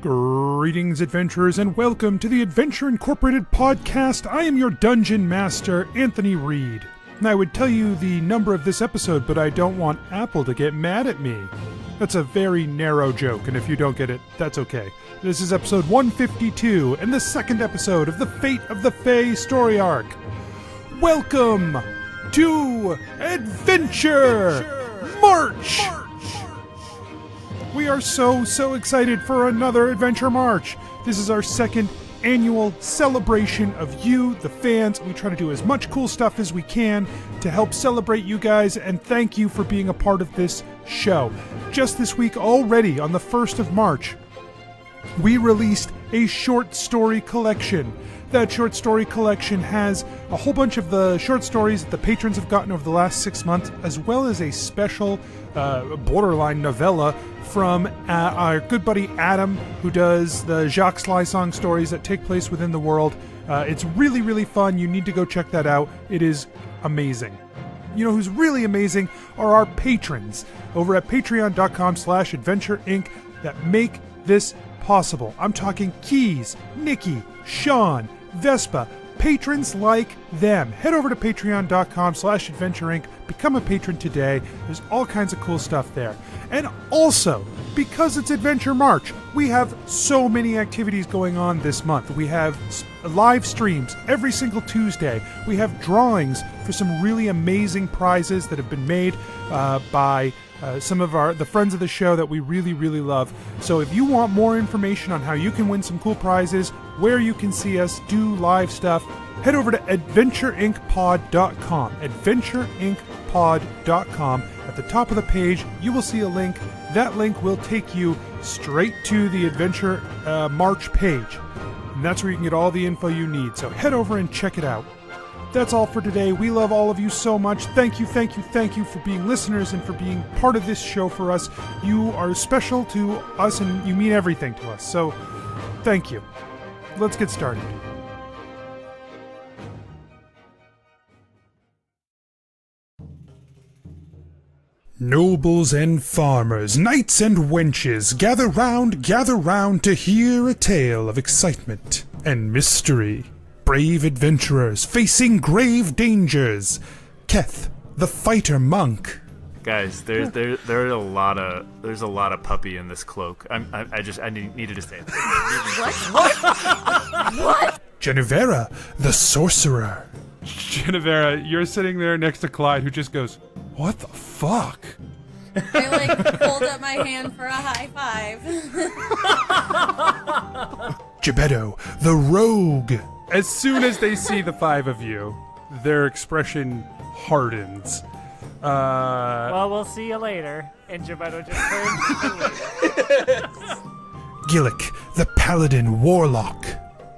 Greetings, adventurers, and welcome to the Adventure Incorporated podcast. I am your Dungeon Master, Anthony Reed. And I would tell you the number of this episode, but I don't want Apple to get mad at me. That's a very narrow joke, and if you don't get it, that's okay. This is episode 152, and the second episode of the Fate of the Fae story arc. Welcome to Adventure March! We are so excited for another Adventure March. This is our second annual celebration of you, the fans. We try to do as much cool stuff as we can to help celebrate you guys, and thank you for being a part of this show. Just this week already, on the 1st of March, we released a short story collection. That short story collection has a whole bunch of the short stories that the patrons have gotten over the last 6 months, as well as a special borderline novella from our good buddy Adam, who does the Jacques Sly-Song stories that take place within the world. It's really fun. You need to go check that out. It is amazing. You know who's really amazing are our patrons over at patreon.com/adventureinc that make this possible. I'm talking Keys, Nikki, Sean, Vespa, patrons like them. Head over to patreon.com/adventureinc. Become a patron today. There's all kinds of cool stuff there. And also, because it's Adventure March, we have so many activities going on this month. We have live streams every single Tuesday. We have drawings for some really amazing prizes that have been made by some of the friends of the show that we really love. So if you want more information on how you can win some cool prizes, where you can see us do live stuff, head over to adventureincpod.com. adventureincpod.com. At the top of the page, you will see a link. That link will take you straight to the Adventure March page. And that's where you can get all the info you need. So head over and check it out. That's all for today. We love all of you so much. Thank you for being listeners and for being part of this show for us. You are special to us and you mean everything to us. So, thank you. Let's get started. Nobles and farmers, knights and wenches, gather round to hear a tale of excitement and mystery. Brave adventurers facing grave dangers. Keth, the fighter monk. Guys, there's a lot of puppy in this cloak. I needed to say that. What? Jennuvera, the sorcerer. Jennuvera, you're sitting there next to Clyde, who just goes, "What the fuck?" I hold up my hand for a high five. Gebetto, the rogue. As soon as they see the five of you, their expression hardens. Well, we'll see you later. And Gebetto just turns. Gillick, the paladin warlock.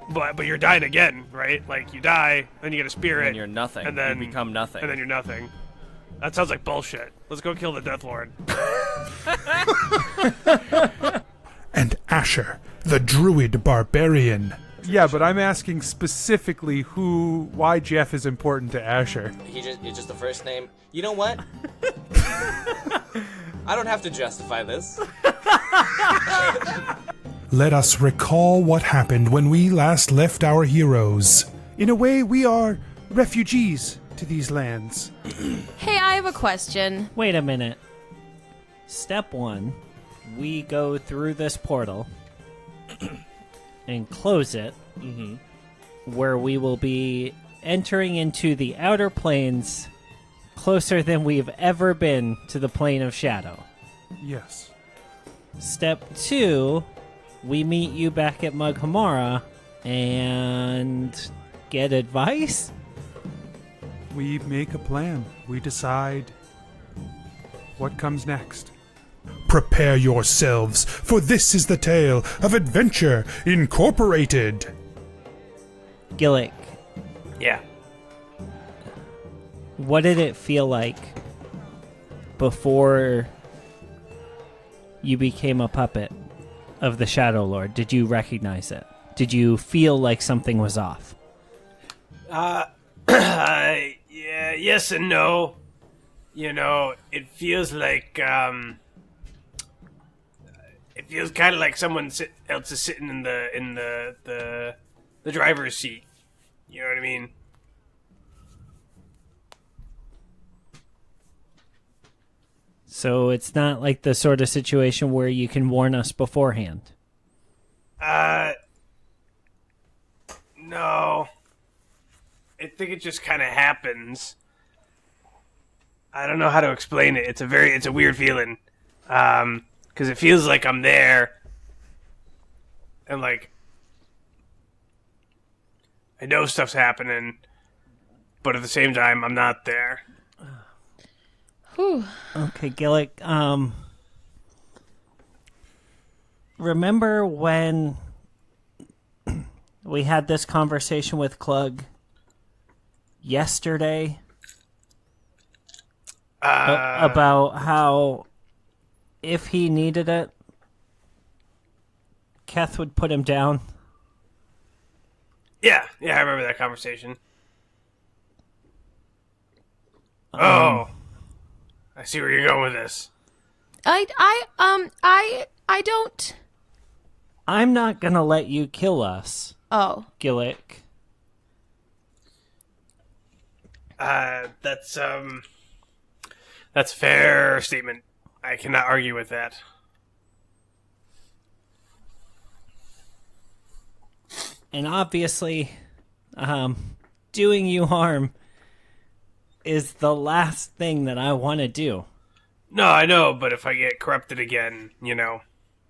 But you're dying again, right? Like, you die, then you get a spirit. And you're nothing. And then you become nothing. And then you're nothing. That sounds like bullshit. Let's go kill the Death Lord. And Asher, the druid barbarian. Yeah, but I'm asking specifically why Jeff is important to Asher. It's just the first name. You know what? I don't have to justify this. Let us recall what happened when we last left our heroes. In a way, we are refugees to these lands. Hey, I have a question. Wait a minute. Step 1, we go through this portal and close it, where we will be entering into the outer planes closer than we've ever been to the plane of shadow. Yes. Step 2, we meet you back at Mughamara and get advice? We make a plan. We decide what comes next. Prepare yourselves, for this is the tale of Adventure Incorporated. Gillick, Yeah. what did it feel like before you became a puppet of the Shadow Lord? Did you recognize it? Did you feel like something was off? Yeah, yes and no. You know, it feels like feels kind of like someone else is sitting in the driver's seat. You know what I mean? So it's not like the sort of situation where you can warn us beforehand. No. I think it just kind of happens. I don't know how to explain it. It's a weird feeling. Because it feels like I'm there. And like, I know stuff's happening, but at the same time, I'm not there. Whew. Okay, Gillick, remember when we had this conversation with Klug yesterday about how if he needed it, Keth would put him down? Yeah, I remember that conversation. I see where you're going with this. I don't. I'm not gonna let you kill us, Oh. Gillick. That's a fair statement. I cannot argue with that. And obviously, doing you harm is the last thing that I want to do. No, I know, but if I get corrupted again,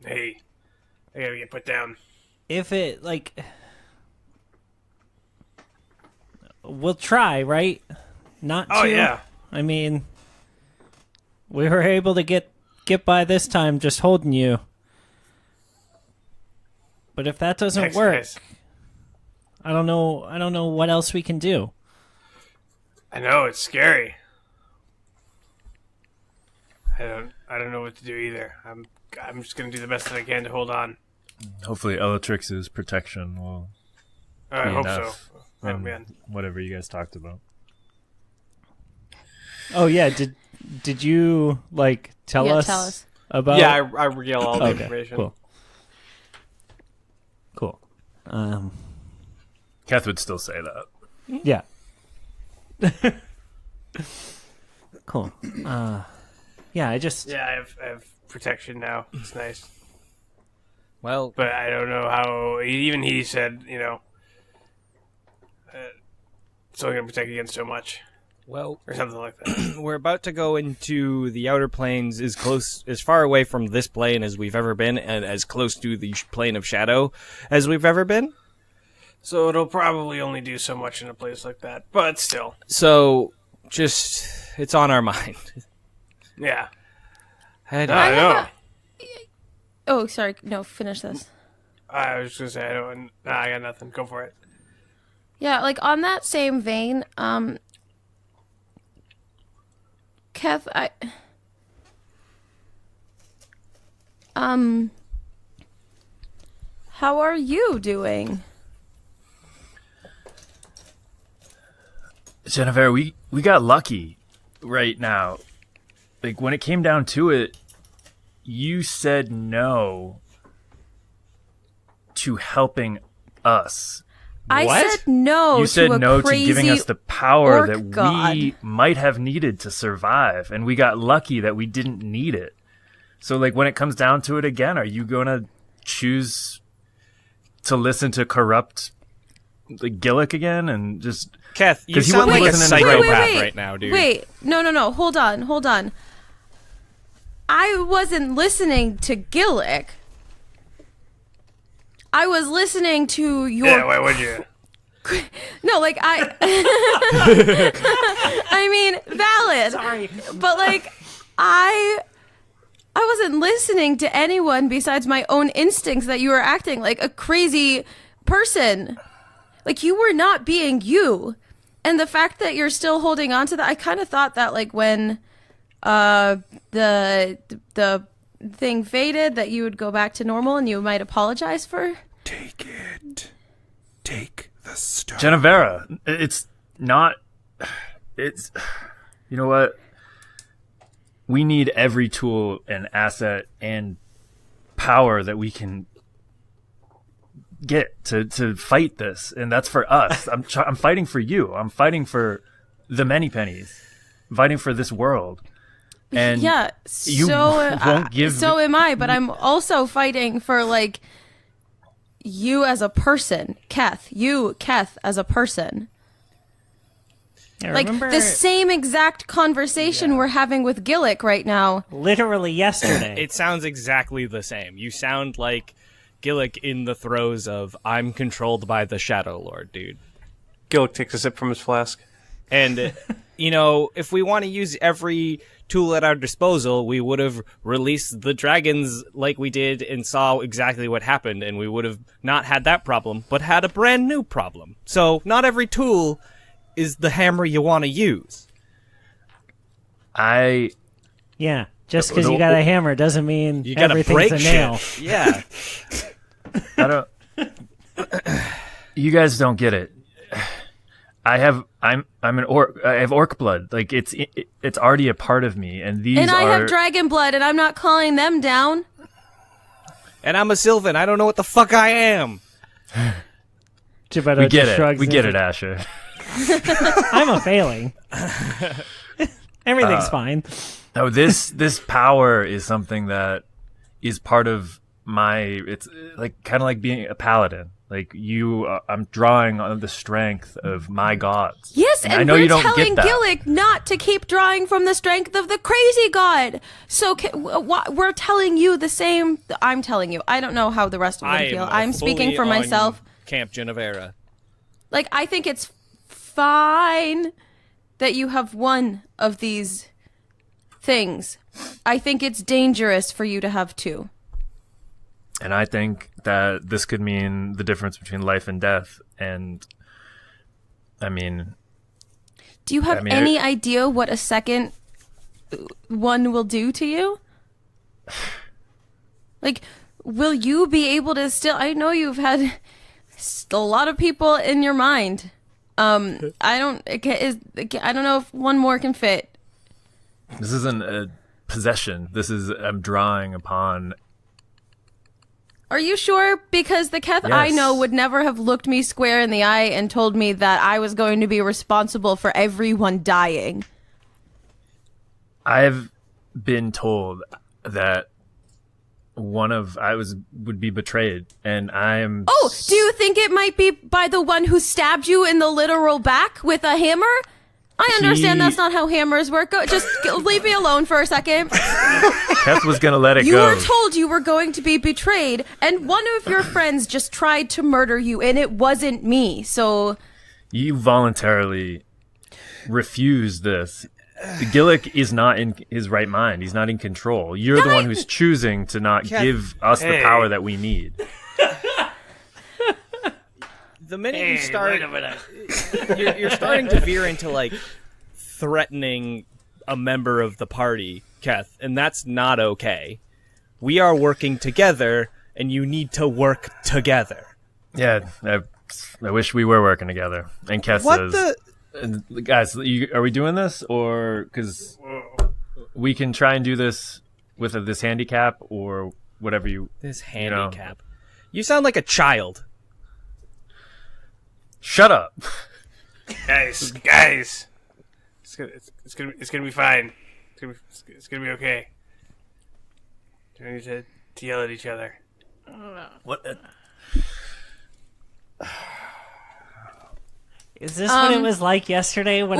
hey, I gotta get put down. If it, like... We'll try, right? Not to. Oh, yeah. I mean, we were able to get by this time just holding you. But if that doesn't Thanks, work, guys. I don't know what else we can do. I know, it's scary. I don't know what to do either. I'm just gonna do the best that I can to hold on. Hopefully Elatrix's protection will I be hope enough so. Oh, from man. whatever you guys talked about. Oh yeah, did you tell Yeah, us tell us. about? Yeah, I regale all the Okay, information. Cool. Keth would still say that. Yeah. Cool. Yeah, I have protection now. It's nice. Well, But I don't know how. Even he said, it's only gonna protect against so much, well, or something like that. we're about to go into the outer planes, as far away from this plane as we've ever been, and as close to the plane of shadow as we've ever been. So it'll probably only do so much in a place like that, but still, So, it's on our mind. yeah. I I know. Oh, sorry. No, finish this. I was just gonna say I don't. Nah, I got nothing. Go for it. Yeah, on that same vein, Keth, how are you doing? Jennuvera, we got lucky right now. When it came down to it, you said no to helping us. I said no You said to a no to crazy giving us the power orc that god. we might have needed to survive, and we got lucky that we didn't need it. So, when it comes down to it again, are you going to choose to listen to corrupt Gillick again and just... Keth, you 'Cause he sound like a wasn't in the psychopath wait. right now, dude. Wait, no, hold on. I wasn't listening to Gillick. I was listening to your... Yeah, why would you? No, I mean, valid. Sorry. But I wasn't listening to anyone besides my own instincts that you were acting like a crazy person. You were not being you. And the fact that you're still holding on to that, I kind of thought that when the thing faded, that you would go back to normal and you might apologize for. Take it. Take the stone. Jennuvera, it's not... It's... You know what? We need every tool and asset and power that we can get to fight this, and that's for us. I'm fighting for you. I'm fighting for the Many Pennies. I'm fighting for this world. And yeah, you so won't give so am I, but I'm also fighting for like you as a person, Keth. You, Keth, as a person. Yeah, Like remember the same exact conversation we're having with Gillick right now. literally yesterday. It sounds exactly the same. You sound like Gillick in the throes of "I'm controlled by the Shadow Lord," dude. Gillick takes a sip from his flask. And, if we want to use every tool at our disposal, we would have released the dragons like we did and saw exactly what happened, and we would have not had that problem, but had a brand new problem. So, not every tool is the hammer you want to use. Yeah, just because you got a hammer doesn't mean You gotta everything's break a nail. shit. Yeah. I don't. You guys don't get it. I'm an orc. I have orc blood. Like it's already a part of me, and these And I are. have dragon blood, and I'm not calling them down. And I'm a Sylvan. I don't know what the fuck I am. Geppetto We get just it. shrugs We get his- it, Asher. I'm a failing. Everything's fine. No, this power is something that is part of my. It's like kind of like being a paladin. Like I'm drawing on the strength of my gods. Yes, and I know we're you don't telling get that. Gillick not to keep drawing from the strength of the crazy god. So we're telling you the same. I'm telling you. I don't know how the rest of them feel. I'm speaking for myself. Camp Jennuvera. Like, I think it's fine that you have one of these things. I think it's dangerous for you to have two. And I think that this could mean the difference between life and death. And I mean, Do you have any idea what a second one will do to you? Like, will you be able to still? I know you've had a lot of people in your mind. I don't know if one more can fit. this isn't a possession. I'm drawing upon. Are you sure? Because the Keth I Yes. know would never have looked me square in the eye and told me that I was going to be responsible for everyone dying. I've been told that would be betrayed, and I'm. Oh, do you think it might be by the one who stabbed you in the literal back with a hammer? I understand that's not how hammers work. Just leave me alone for a second. Keth was gonna let it You go. were told you were going to be betrayed, and one of your friends just tried to murder you, and it wasn't me. So You voluntarily refused this. Gillick is not in his right mind. He's not in control. You're the one who's choosing to not give us the power that we need. The minute you start, you're starting to veer into like threatening a member of the party, Keth, and that's not okay. We are working together, and you need to work together. Yeah, I wish we were working together. And Keth What says, guys, are we doing this, or because we can try and do this with this handicap or whatever you. This handicap. You sound like a child. Shut up. Guys, it's gonna be fine. It's gonna be okay. Don't need to yell at each other. What? Is this what it was like yesterday when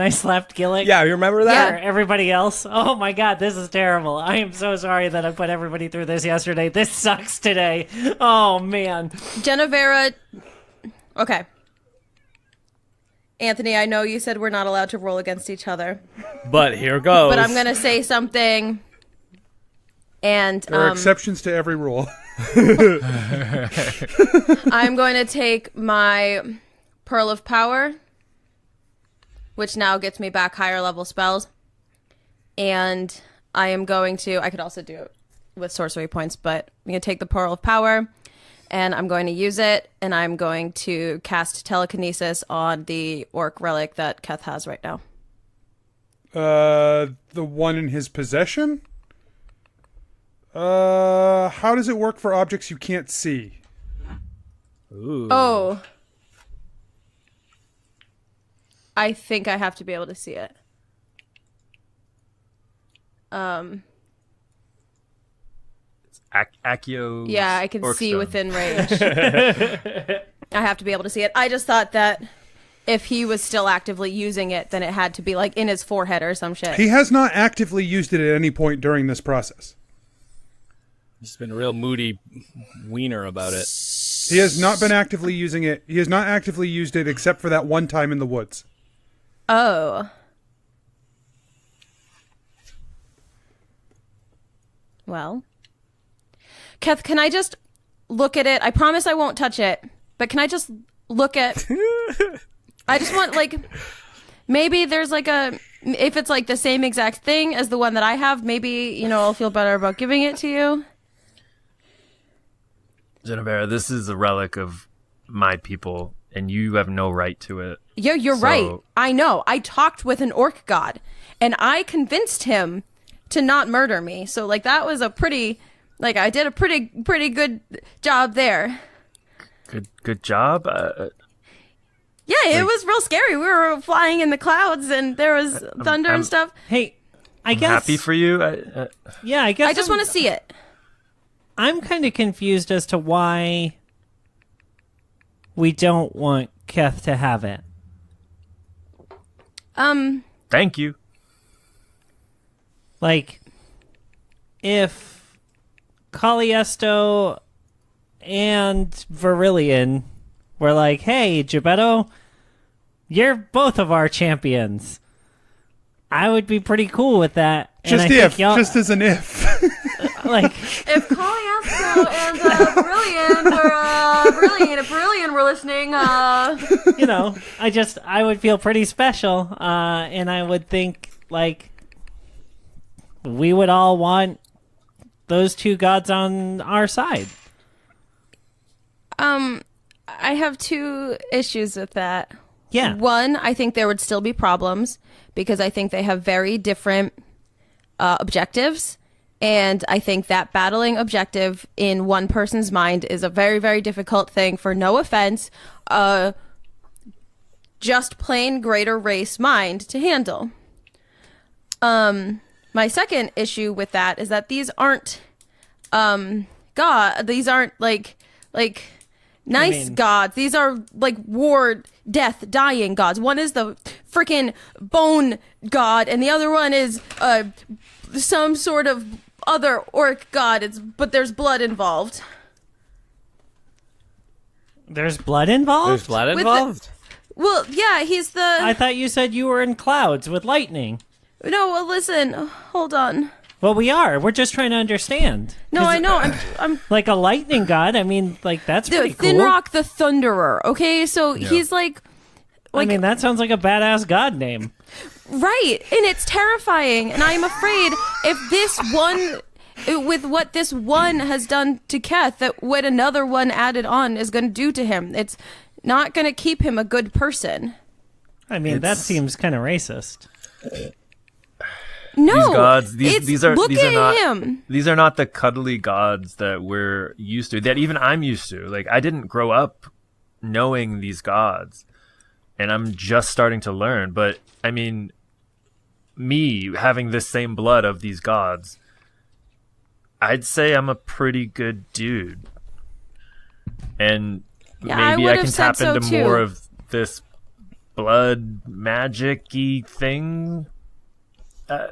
I slapped Gillick? Yeah, you remember that? Or everybody else? Oh my god, this is terrible. I am so sorry that I put everybody through this yesterday. This sucks today. Oh man. Jennuvera. Okay. Anthony, I know you said we're not allowed to roll against each other, But here goes. but I'm gonna say something. And There are exceptions to every rule. I'm going to take my Pearl of Power, which now gets me back higher level spells. And I am going to, I could also do it with sorcery points, but I'm going to take the Pearl of Power and I'm going to use it, and I'm going to cast telekinesis on the orc relic that Keth has right now. The one in his possession? How does it work for objects you can't see? Ooh. Oh. I think I have to be able to see it. Accio. Yeah, I can see Orkstone. within range. I have to be able to see it. I just thought that if he was still actively using it, then it had to be like in his forehead or some shit. He has not actively used it at any point during this process. He's been a real moody wiener about it. He has not been actively using it. He has not actively used it except for that one time in the woods. Oh. Well. Keth, can I just look at it? I promise I won't touch it, but can I just look at... I just want, like... Maybe there's like a... If it's like the same exact thing as the one that I have, maybe, you know, I'll feel better about giving it to you. Jennuvera, this is a relic of my people, and you have no right to it. Yeah, you're right. I know. I talked with an orc god, and I convinced him to not murder me. So, like, that was a pretty... Like, I did a pretty good job there. Good job. Yeah, it was real scary. We were flying in the clouds, and there was thunder and stuff. Hey, I I'm guess... happy for you. Yeah, I guess... I just want to see it. I'm kind of confused as to why we don't want Keth to have it. Thank you. Like, if Caliesto and Virillion were like, hey, Gebetto, you're both of our champions, I would be pretty cool with that. Just and if. Just as an if. Like, If Caliesto and Brilliant were listening, you know, I would feel pretty special, and I would think, like, we would all want those two gods on our side. I have two issues with that. Yeah. One, I think there would still be problems because I think they have very different objectives. And I think that battling objective in one person's mind is a very, very difficult thing for no offense, just plain greater race mind to handle. My second issue with that is that these aren't these aren't like nice gods. These are like war, death, dying gods. One is the freaking bone god, and the other one is some sort of other orc god. But there's blood involved. There's blood involved? There's blood involved? Well, yeah, he's the... I thought you said you were in clouds with lightning. No, well, listen, hold on. Well, we are. We're just trying to understand. No, I know. I'm like a lightning god. I mean, like, that's pretty cool. Thinrock the Thunderer. Okay, so he's like. I mean, that sounds like a badass god name. Right, and it's terrifying. And I'm afraid if this one, with what this one has done to Keth, that what another one added on is going to do to him. It's not going to keep him a good person. I mean, that seems kind of racist. No, these gods, these are not him. These are not the cuddly gods that we're used to. That even I'm used to. Like, I didn't grow up knowing these gods, and I'm just starting to learn. But I mean, me having this same blood of these gods, I'd say I'm a pretty good dude, and maybe I can tap into more of this blood magic-y thing.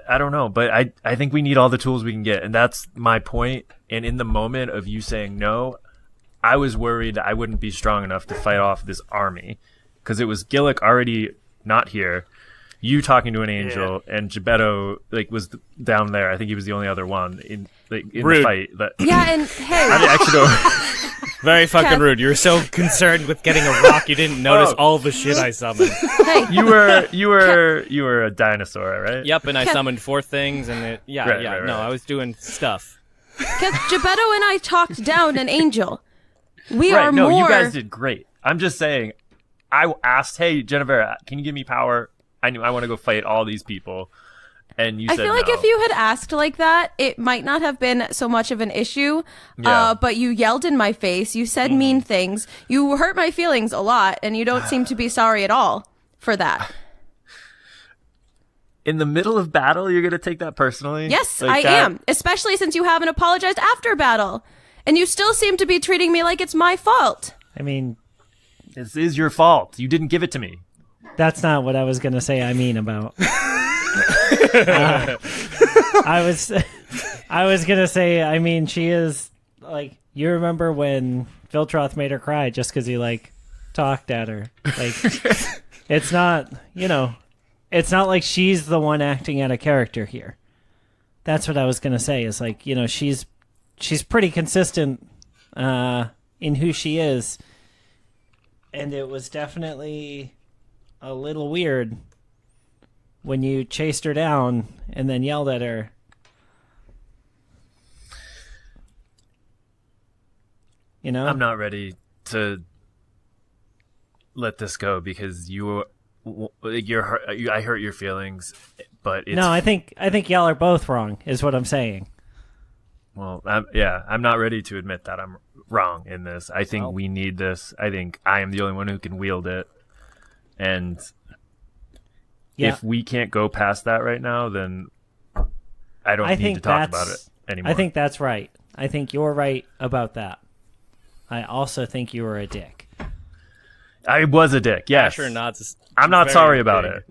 I don't know, but I think we need all the tools we can get, and that's my point. And in the moment of you saying no, I was worried I wouldn't be strong enough to fight off this army, because it was Gillick already not here, you talking to an angel, and Gebetto was down there. I think he was the only other one in the fight. Yeah, and hey, I actually don't. Very fucking rude. You were so concerned with getting a rock, you didn't notice all the shit I summoned. Hey, you were a dinosaur, right? Yep, and I summoned 4 things, and Right. I was doing stuff. Gebetto and I talked down an angel. We Right, are no, more. you guys did great. I'm just saying, I asked, hey, Jennuvera, can you give me power? I want to go fight all these people. And you I said feel like no. if you had asked like that, it might not have been so much of an issue. Yeah. But you yelled in my face. You said mean things. You hurt my feelings a lot, and you don't seem to be sorry at all for that. In the middle of battle, you're going to take that personally? Yes, Like I that? am. Especially since you haven't apologized after battle. And you still seem to be treating me like it's my fault. I mean, This is your fault. You didn't give it to me. that's not what I was going to say I mean about. I was going to say, I mean, she is, like, you remember when Viltroth made her cry just because he, like, talked at her. Like, it's not, it's not like she's the one acting out a character here. That's what I was going to say is, like, she's pretty consistent in who she is. And it was definitely a little weird when you chased her down and then yelled at her. I'm not ready to let this go because I hurt your feelings, but it's... No, I think y'all are both wrong, is what I'm saying. Well, I'm not ready to admit that I'm wrong in this. I think we need this. I think I am the only one who can wield it. And if we can't go past that right now, then I don't need to talk about it anymore. I think that's right. I think you're right about that. I also think you were a dick. I was a dick, yes. Asher nods. I'm not Very sorry about big. it.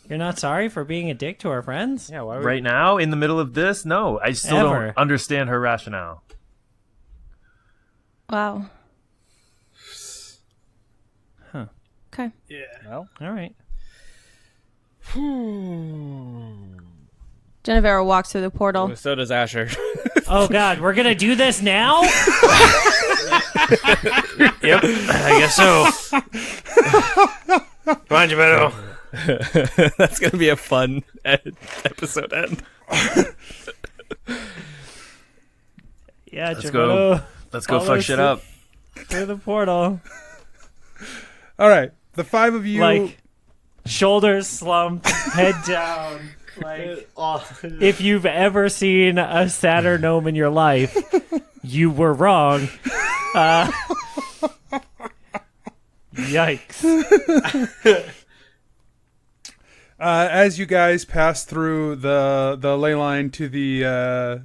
You're not sorry for being a dick to our friends? Yeah, why would Right now, in the middle of this, no. I still Ever. don't understand her rationale. Wow. Huh. Okay. Yeah. Well, all right. Jennuvera walks through the portal. So does Asher. Oh, God, we're going to do this now? Yep, I guess so. Come on, Geppetto. That's going to be a fun episode end. Yeah, Let's go fuck follows shit up. through the portal. All right, the five of you. Like, shoulders slumped, head down. Like, if you've ever seen a sadder gnome in your life, you were wrong. Yikes. As you guys pass through the ley line to the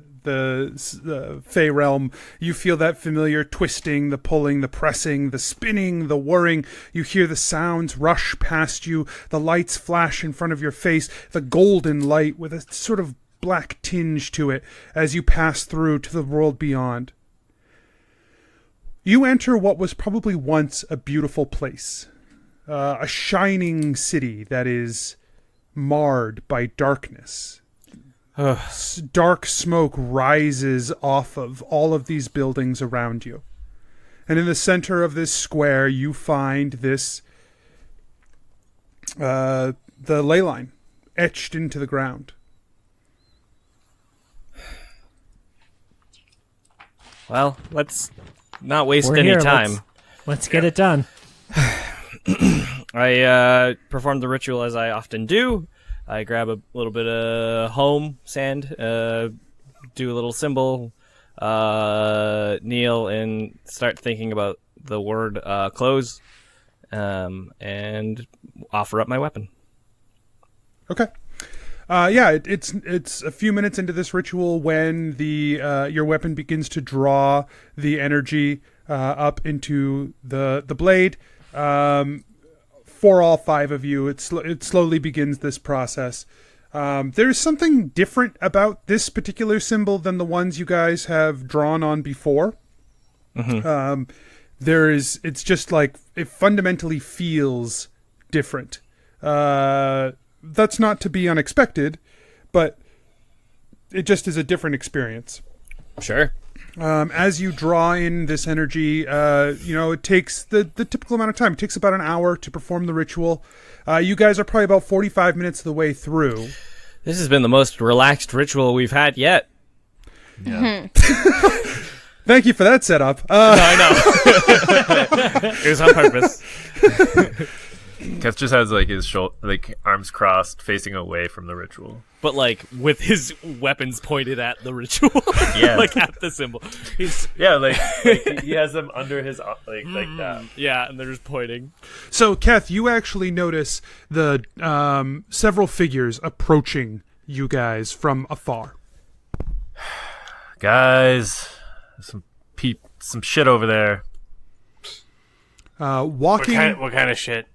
Fey realm, you feel that familiar twisting, the pulling, the pressing, the spinning, the whirring. You hear the sounds rush past you, the lights flash in front of your face, the golden light with a sort of black tinge to it as you pass through to the world beyond. You enter what was probably once a beautiful place, a shining city that is marred by darkness. Dark smoke rises off of all of these buildings around you. And in the center of this square, you find this, the ley line etched into the ground. Well, let's not waste We're any here. time. Let's get it done. I perform the ritual as I often do. I grab a little bit of home sand, do a little symbol, kneel, and start thinking about the word close, and offer up my weapon. Okay. It's a few minutes into this ritual when your weapon begins to draw the energy up into the blade. For all five of you, it slowly begins this process. There's something different about this particular symbol than the ones you guys have drawn on before. Mm-hmm. It's just like, it fundamentally feels different. That's not to be unexpected, but it just is a different experience. Sure. As you draw in this energy, it takes the typical amount of time. It takes about an hour to perform the ritual. You guys are probably about 45 minutes of the way through. This has been the most relaxed ritual we've had yet. Yeah. Thank you for that setup. I know. It was on purpose. Keth just has like his arms crossed, facing away from the ritual. But like with his weapons pointed at the ritual, Yeah. like at the symbol. He's Yeah, he has them under his like that. yeah, and they're just pointing. So, Keth, you actually notice the several figures approaching you guys from afar. Guys, some shit over there. Walking What kind of shit?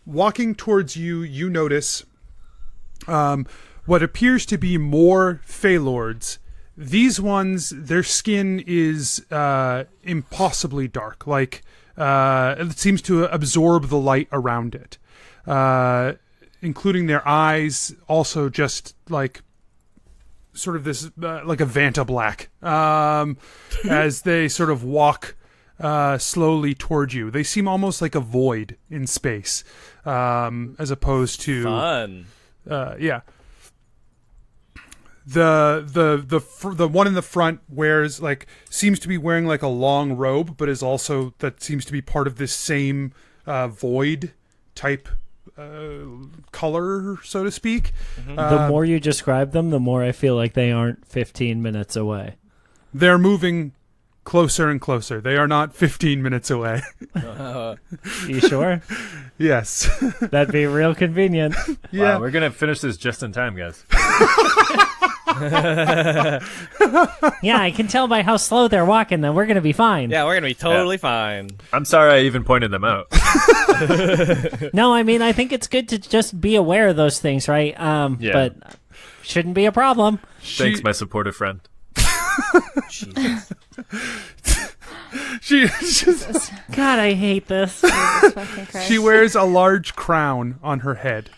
walking towards you, you notice what appears to be more Feylords. These ones, their skin is impossibly dark. Like, it seems to absorb the light around it. Including their eyes, also just like sort of this, like a Vanta black. As they sort of walk slowly toward you. They seem almost like a void in space, as opposed to Fun. yeah. The one in the front wears seems to be wearing like a long robe, but is also that seems to be part of this same void type color, so to speak. The more you describe them, the more I feel like they aren't 15 minutes away. They're moving closer and closer. They are not 15 minutes away. You sure? Yes. That'd be real convenient. Yeah. Wow, we're gonna finish this just in time, guys. Yeah, I can tell by how slow they're walking that we're going to be fine. Yeah, we're gonna be totally fine. I'm sorry I even pointed them out. No, I mean, I think it's good to just be aware of those things, right? Yeah. But shouldn't be a problem. Thanks, my supportive friend. Jesus. God, I hate this. Jesus fucking Christ. She wears a large crown on her head.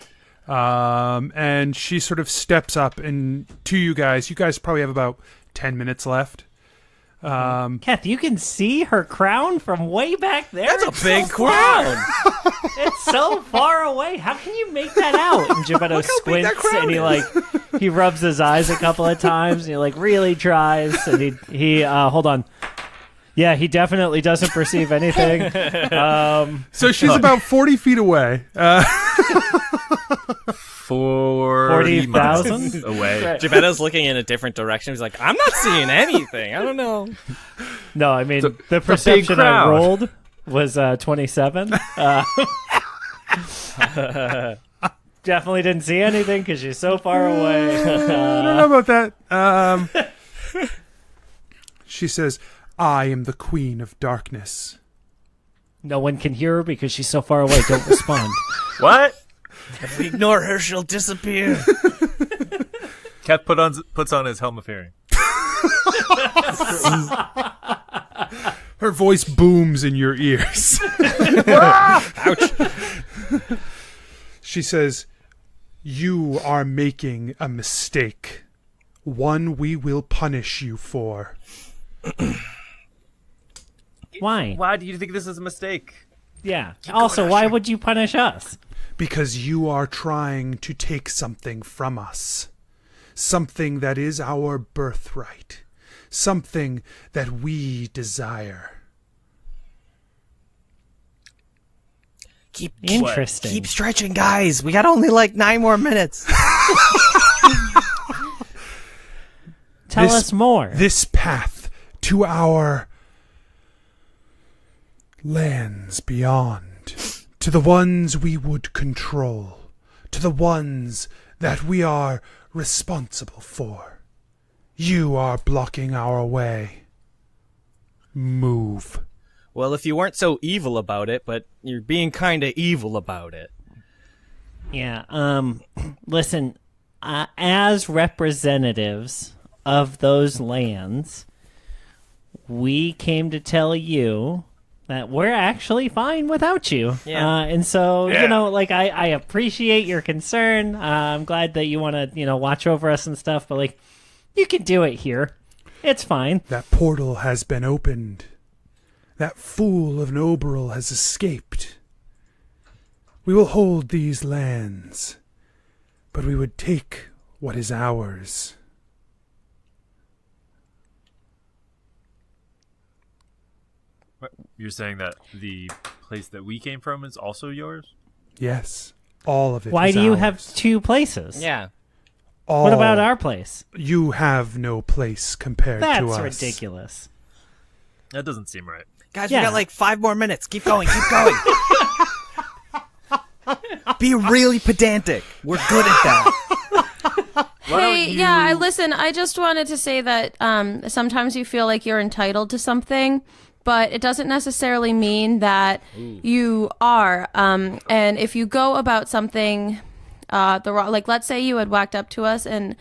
And she sort of steps up and to you guys. You guys probably have about 10 minutes left. Keth, you can see her crown from way back there. That's It's a big so far. crown. It's so far away. How can you make that out? And Geppetto big that squints crown and he rubs his eyes a couple of times and he really tries and he hold on. Yeah, he definitely doesn't perceive anything. So she's about 40 feet away. 40,000 40,000 away. Right. Geppetto's looking in a different direction. He's like, I'm not seeing anything. I don't know. No, I mean, It's a the perception I crowd. rolled was 27. Definitely didn't see anything because she's so far away. I don't know about that. She says, I am the Queen of Darkness. No one can hear her because she's so far away. Don't respond. What? If we ignore her, she'll disappear. Keth puts on his helm of hearing. Her voice booms in your ears. Ouch. She says, you are making a mistake. One we will punish you for. Why? Why do you think this is a mistake? Yeah. Also, why would you punish us? Because you are trying to take something from us. Something that is our birthright. Something that we desire. Interesting. Keep stretching, guys. We got only 9 more minutes. Tell us more. This path to our lands beyond. To the ones we would control. To the ones that we are responsible for. You are blocking our way. Move. Well, if you weren't so evil about it, but you're being kind of evil about it. Yeah. Listen, as representatives of those lands, we came to tell you that we're actually fine without you. Yeah. And so, Yeah. I appreciate your concern. I'm glad that you want to, watch over us and stuff, but you can do it here. It's fine. That portal has been opened. That fool of an Oberil has escaped. We will hold these lands, but we would take what is ours. You're saying that the place that we came from is also yours? Yes, all of it. Why is do you ours. have two places? Yeah. All. What about our place? You have no place compared to That's us. ridiculous. That doesn't seem right. Guys, Yeah. we got like 5 more minutes. Keep going, keep going. Be really pedantic. We're good at that. Hey, yeah, listen, I just wanted to say that sometimes you feel like you're entitled to something, but it doesn't necessarily mean that you are. And if you go about something like, let's say you had walked up to us and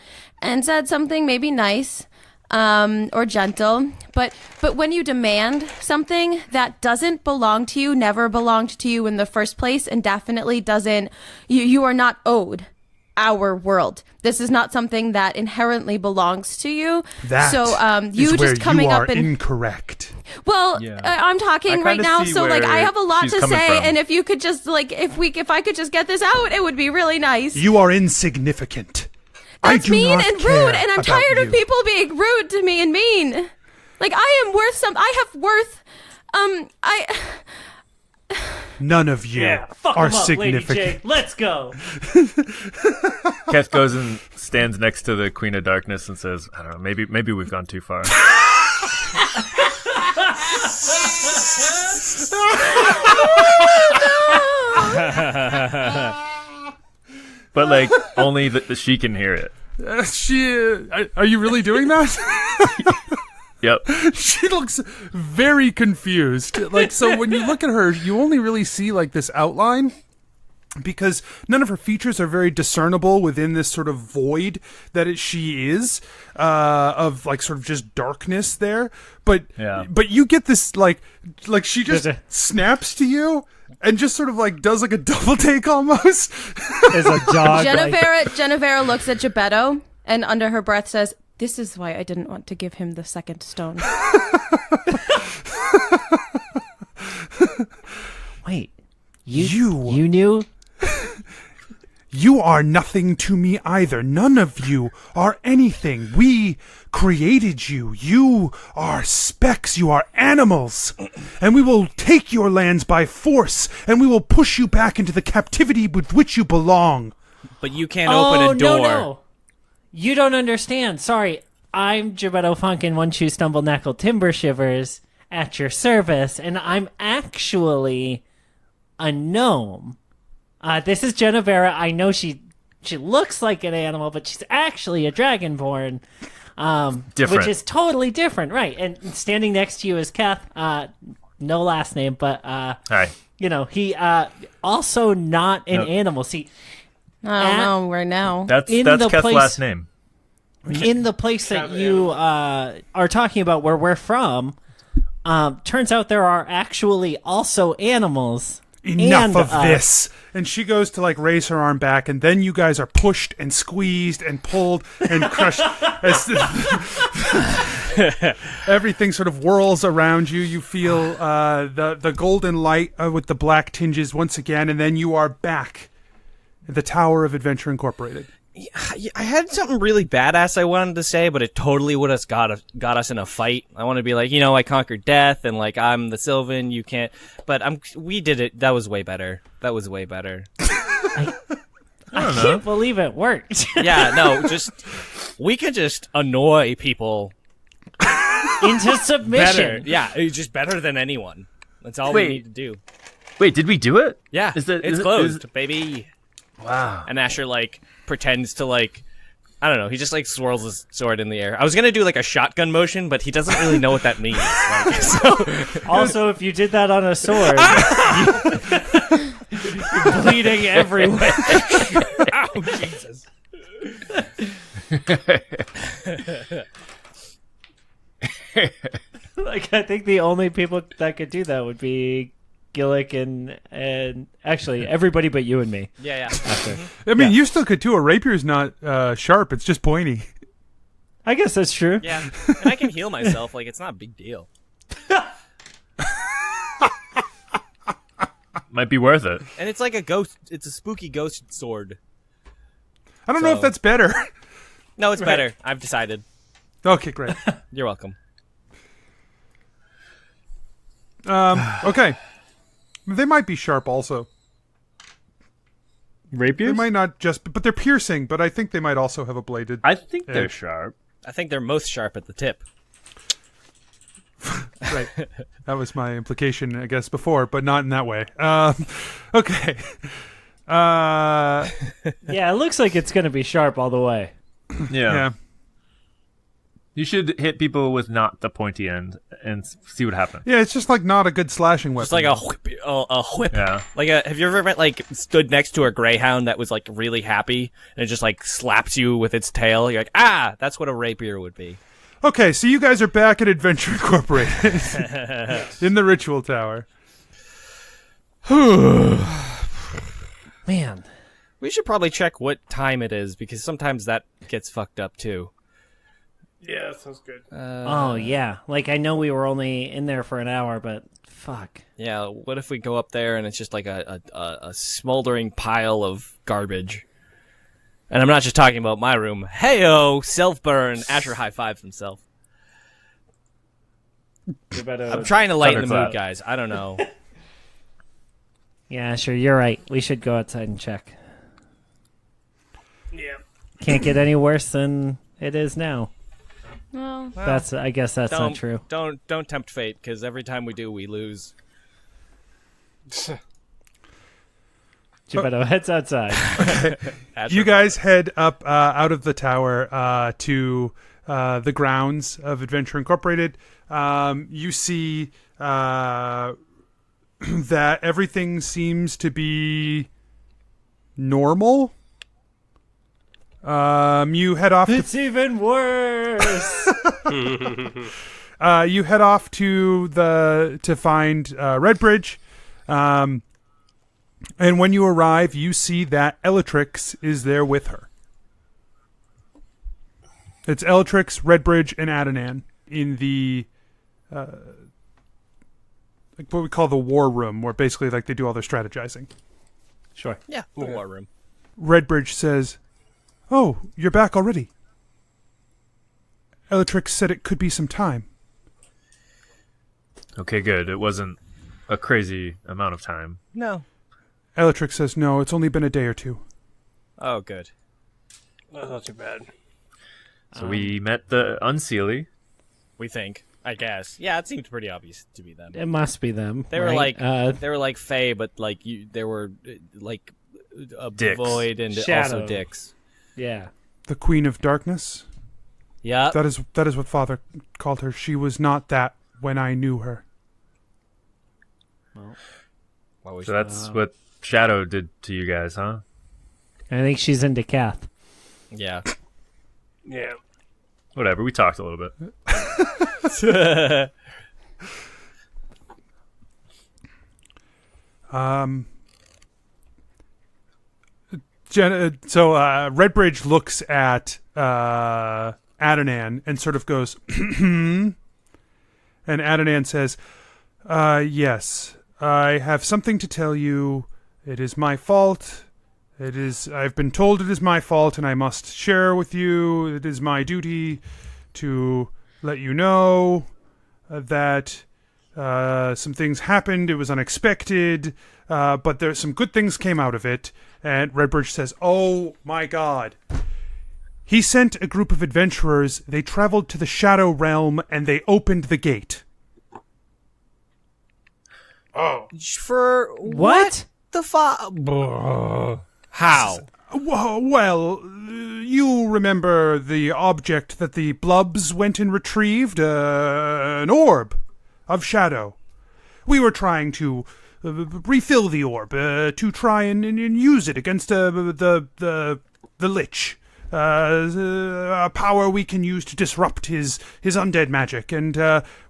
said something maybe nice or gentle, but when you demand something that doesn't belong to you, never belonged to you in the first place, and definitely doesn't, you are not owed our world. This is not something that inherently belongs to you. That so you is where just coming you are up and incorrect. well, Yeah. I'm talking I right kinda now, see so like I where have a lot she's to coming say, from. and if you could just like if I could just get this out, it would be really nice. You are insignificant. That's I do mean not and care rude, and I'm about tired you. of people being rude to me and mean. Like I am worth some. I have worth. I. None of you Fuck are 'em up, Lady significant. J. Let's go. Keth goes and stands next to the Queen of Darkness and says, I don't know, maybe we've gone too far. But like only she can hear it. Are you really doing that? Yep. She looks very confused. Like, so when you look at her, you only really see like this outline, because none of her features are very discernible within this sort of void that she is, of like sort of just darkness there. But Yeah. but you get this like she just There's a- snaps to you and just sort of like does like a double take almost. There's a dog. Jennuvera looks at Gebetto and under her breath says, "This is why I didn't want to give him the second stone." Wait, You- you knew? You are nothing to me either. None of you are anything. We created you. You are specks. You are animals. And we will take your lands by force, and we will push you back into the captivity with which you belong. But you can't open a door. No. You don't understand. Sorry, I'm Gebetto Funkin' One Shoe Stumble Knuckle Timber Shivers at your service, and I'm actually a gnome. This is Jennuvera. I know she looks like an animal, but she's actually a dragonborn. Different. Which is totally different, right? And standing next to you is Keth. No last name, but Hi. you know, he also not an Nope. animal. See, I don't know right now. That's In the Keth's place- last name. in the place that you are talking about where we're from, turns out there are actually also animals. Enough and of us. this. And she goes to like raise her arm back, and then you guys are pushed and squeezed and pulled and crushed as everything sort of whirls around you. You feel the golden light with the black tinges once again, and then you are back at the Tower of Adventure Incorporated. I had something really badass I wanted to say, but it totally would have got us in a fight. I want to be like, I conquered death, and like I'm the Sylvan. You can't. But we did it. That was way better. I can't believe it worked. Yeah, no, we could just annoy people Into submission. better. Yeah, it's just better than anyone. That's all we Wait. need to do. Wait, did we do it? Yeah, it's closed, baby. Wow. And Asher pretends to I don't know. He just swirls his sword in the air. I was gonna do a shotgun motion, but he doesn't really know what that means. Also, if you did that on a sword, you're bleeding everywhere. Ow, Jesus. I think the only people that could do that would be Gillick and actually everybody but you and me. Yeah. I mean, you still could too. A rapier's not sharp; it's just pointy. I guess that's true. Yeah, and I can heal myself. It's not a big deal. Might be worth it. And it's like a ghost. It's a spooky ghost sword. I don't know if that's better. No, it's better. I've decided. Okay, great. You're welcome. Okay. They might be sharp also. Rapiers? They might not just, but they're piercing. But I think they might also have a bladed. I think they're edge. sharp. I think they're most sharp at the tip. Right. That was my implication, I guess, before, but not in that way. Okay. Yeah, it looks like it's going to be sharp all the way. Yeah. You should hit people with not the pointy end and see what happens. Yeah, it's just like not a good slashing weapon. It's like a whip. Yeah. Have you ever stood next to a greyhound that was like really happy and it just like slaps you with its tail? You're like, that's what a rapier would be. Okay, so you guys are back at Adventure Incorporated in the Ritual Tower. Man. We should probably check what time it is because sometimes that gets fucked up too. Yeah, that sounds good. Oh, yeah. Like, I know we were only in there for an hour, but fuck. Yeah, what if we go up there and it's just like a smoldering pile of garbage? And I'm not just talking about my room. Hey-oh, self-burn. Asher high-fives himself. I'm trying to lighten the mood, guys. I don't know. Yeah, sure, you're right. We should go outside and check. Yeah. Can't get any worse than it is now. Well, I guess that's not true. Don't tempt fate, because every time we do, we lose. Geppetto heads outside. You guys head up out of the tower to the grounds of Adventure Incorporated. You see that everything seems to be normal. You head off. It's even worse. You head off to find Redbridge. And when you arrive, you see that Elatrix is there with her. It's Elatrix, Redbridge, and Adonan in the like what we call the war room, where basically like they do all their strategizing. Sure. Yeah, the war room. Redbridge says, "Oh, you're back already." Elatrix said it could be some time. Okay, good. It wasn't a crazy amount of time. No. Elatrix says, "No, it's only been a day or two." Oh, good. That's not too bad. So we met the Unseelie. We think. I guess. Yeah, it seemed pretty obvious to be them. It must be them. They were right? they were Fae, but they were like a Dicks. void and Shadow. also dicks. Yeah. The Queen of Darkness. Yeah. That is what Father called her. She was not that when I knew her. So that's what Shadow did to you guys, huh? I think she's into Keth. Yeah. Yeah. Whatever. We talked a little bit. Redbridge looks at Adonan and sort of goes, and Adonan says, "Yes, I have something to tell you. It is my fault. I've been told it is my fault, and I must share with you. It is my duty to let you know that some things happened. It was unexpected, but there's some good things came out of it." And Redbridge says, "Oh my God. He sent a group of adventurers. They traveled to the Shadow Realm, and they opened the gate." Oh. For What? the How? Well, you remember the object that the Blubs went and retrieved? An orb of shadow. We were trying to refill the orb to try and use it against the Lich. A power we can use to disrupt his undead magic. And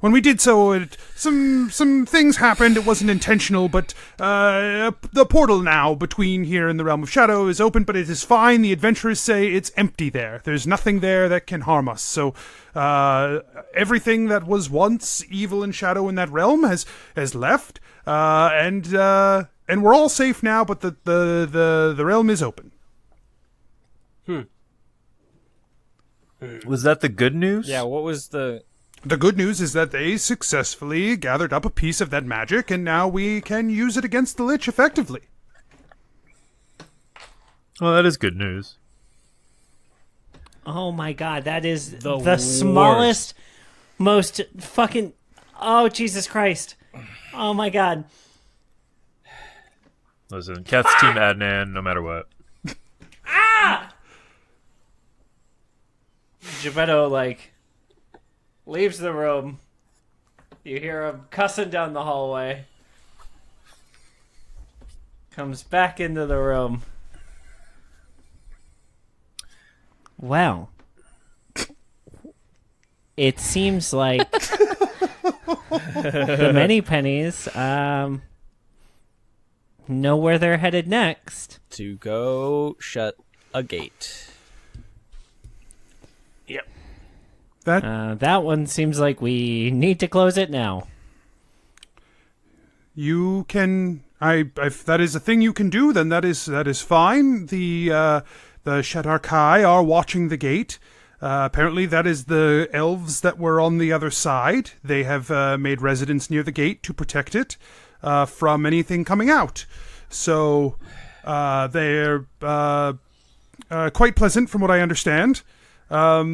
when we did so, some things happened. It wasn't intentional, but the portal now between here and the Realm of Shadow is open, but it is fine. The adventurers say it's empty there. There's nothing there that can harm us. So everything that was once evil and shadow in that realm has left, and we're all safe now. But the realm is open. Was that the good news? Yeah, what was the... The good news is that they successfully gathered up a piece of that magic, and now we can use it against the Lich effectively. Well, that is good news. Oh my god, that is the worst. smallest, most fucking... Oh, Jesus Christ. Oh my god. Listen, Keth's team Adnan, no matter what. Geppetto, like, leaves the room. You hear him cussing down the hallway. Comes back into the room. Wow. It seems like the Many Pennies know where they're headed next. To go shut a gate. Yep. That one seems like we need to close it now. You can. If that is a thing you can do, then that is fine. The Shadarkai are watching the gate. Apparently, that is the elves that were on the other side. They have made residence near the gate to protect it from anything coming out. So they're quite pleasant, from what I understand. But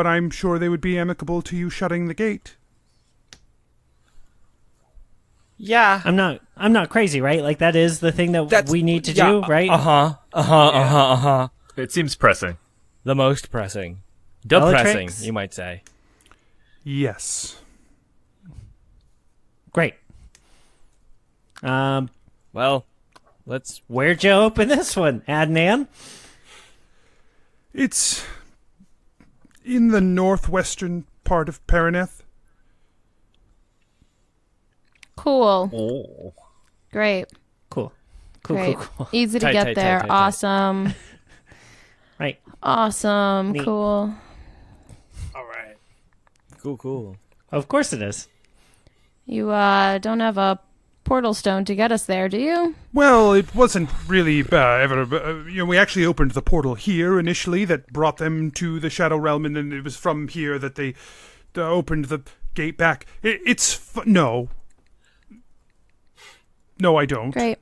I'm sure they would be amicable to you shutting the gate. Yeah. I'm not crazy, right? Like, that is the thing that we need to do, right? It seems pressing. The most pressing. Depressing, Bellatrix? you might say. Yes. Great. Well, let's... Where'd you open this one, Adnan? It's in the northwestern part of Paraneth. Cool. Oh. Great. Cool. Great. Cool. Easy to Tight, get tight, there. tight, tight, tight. Awesome. Right. Awesome. Neat. Cool. All right. Cool. Of course it is. You don't have a portal stone to get us there, do you? Well, it wasn't really ever. We actually opened the portal here initially that brought them to the Shadow Realm, and then it was from here that they opened the gate back. No. No, I don't. Great.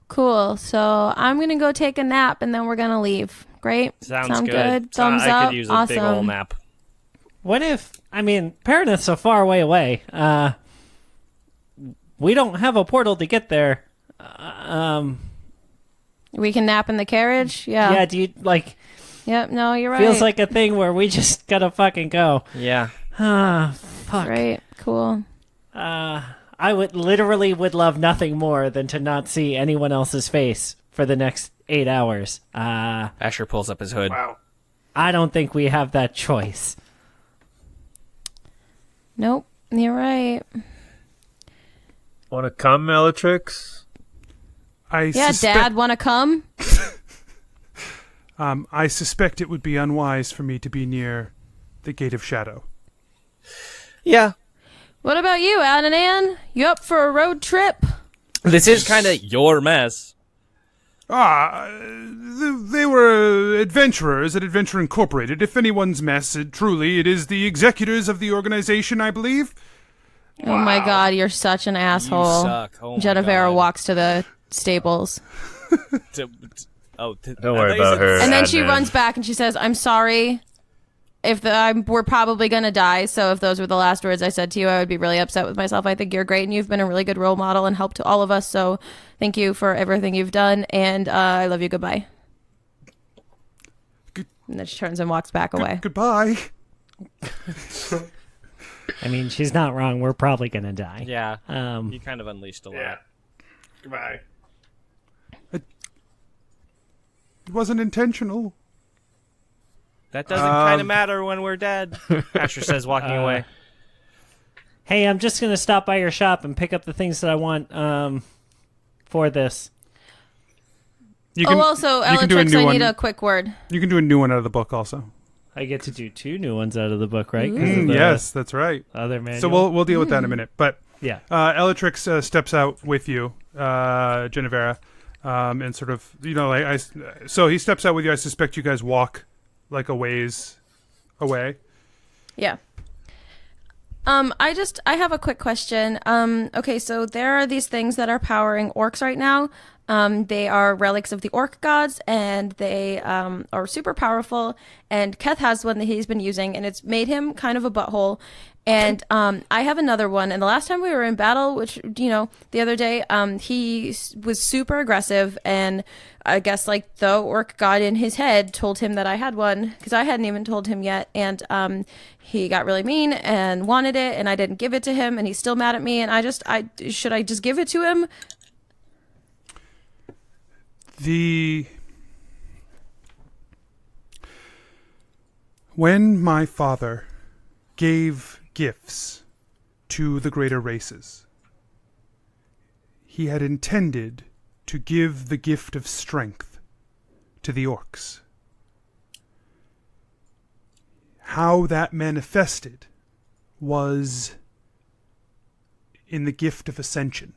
Cool. So I'm going to go take a nap, and then we're going to leave. Great. Sound good. Thumbs I up. could use a Awesome. big ol' nap. What if... I mean, Paraneth's so far away. We don't have a portal to get there. We can nap in the carriage? Yeah. Yeah, do you, like... Yep, no, you're right. Feels like a thing where we just gotta fucking go. Yeah. Fuck. Right. Cool. I would love nothing more than to not see anyone else's face for the next 8 hours. Asher pulls up his hood. Wow. I don't think we have that choice. Nope. You're right. Want to come, Bellatrix? Dad, want to come? I suspect it would be unwise for me to be near the Gate of Shadow. Yeah. What about you, Adnan? You up for a road trip? This is kind of your mess. They were adventurers at Adventure Incorporated. If anyone's mess, it is the executors of the organization, I believe. Oh my god, you're such an asshole. You suck. Oh my Jennuvera God. walks to the stables. Don't worry about her. And then she Adnan. runs back and she says, I'm sorry. We're probably going to die, so if those were the last words I said to you, I would be really upset with myself. I think you're great, and you've been a really good role model and help to all of us, so thank you for everything you've done, and I love you. Goodbye. And then she turns and walks back away. Goodbye. I mean, she's not wrong. We're probably gonna die. Yeah. You kind of unleashed a lot. Yeah. Goodbye. It wasn't intentional. That doesn't kind of matter when we're dead. Asher says, walking away. Hey, I'm just gonna stop by your shop and pick up the things that I want for this. Also, Bellatrix, I need a quick word. You can do a new one out of the book also. I get to do 2 new ones out of the book, right? 'Cause Mm-hmm. of the Yes, that's right. Other manual. So we'll deal with that in a minute. But Yeah. Bellatrix steps out with you, Jennuvera, and sort of, so he steps out with you. I suspect you guys walk like a ways away. Yeah. I have a quick question. Okay, so there are these things that are powering orcs right now. They are relics of the orc gods, and they are super powerful. And Keth has one that he's been using, and it's made him kind of a butthole. And I have another one. And the last time we were in battle, which, the other day, he was super aggressive. And I guess, like, the orc god in his head told him that I had one, because I hadn't even told him yet. And he got really mean and wanted it, and I didn't give it to him. And he's still mad at me. And should I just give it to him? When my father gave gifts to the greater races, he had intended to give the gift of strength to the orcs. How that manifested was in the gift of ascension.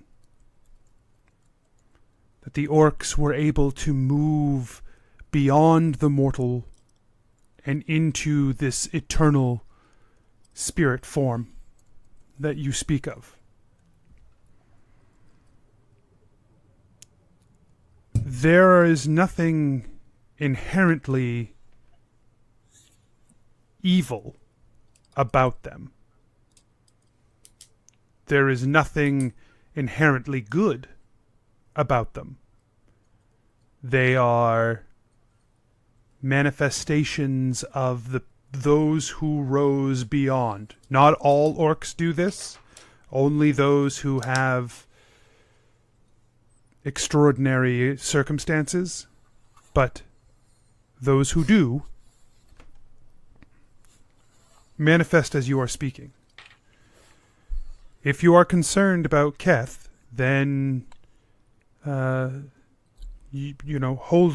That the orcs were able to move beyond the mortal and into this eternal spirit form that you speak of. There is nothing inherently evil about them. There is nothing inherently good about them. They are manifestations of those who rose beyond. Not all orcs do this. Only those who have extraordinary circumstances. But those who do manifest as you are speaking. If you are concerned about Keth, then hold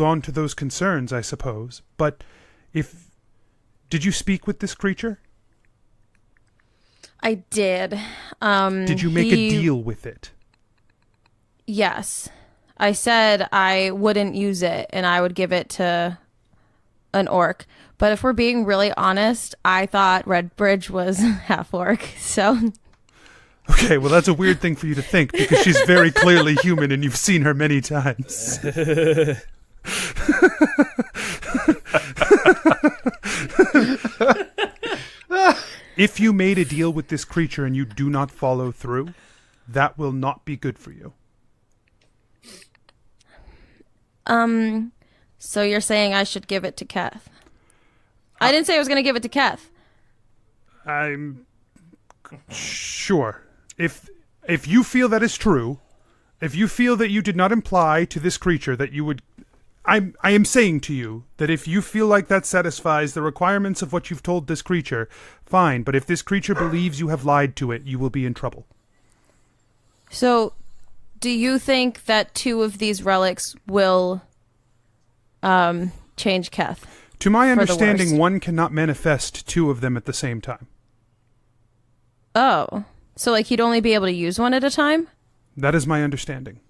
on to those concerns, I suppose. But did you speak with this creature? I did. Did you make a deal with it? Yes. I said I wouldn't use it and I would give it to an orc. But if we're being really honest, I thought Redbridge was half orc, so... Okay, well, that's a weird thing for you to think, because she's very clearly human and you've seen her many times. If you made a deal with this creature and you do not follow through, that will not be good for you. So you're saying I should give it to Keth? I didn't say I was going to give it to Keth. I'm sure. If you feel that is true, if you feel that you did not imply to this creature that you would... I am saying to you that if you feel like that satisfies the requirements of what you've told this creature, fine. But if this creature believes you have lied to it, you will be in trouble. So, do you think that 2 of these relics will change Keth? To my understanding, one cannot manifest 2 of them at the same time. Oh. So, like, he'd only be able to use one at a time? That is my understanding.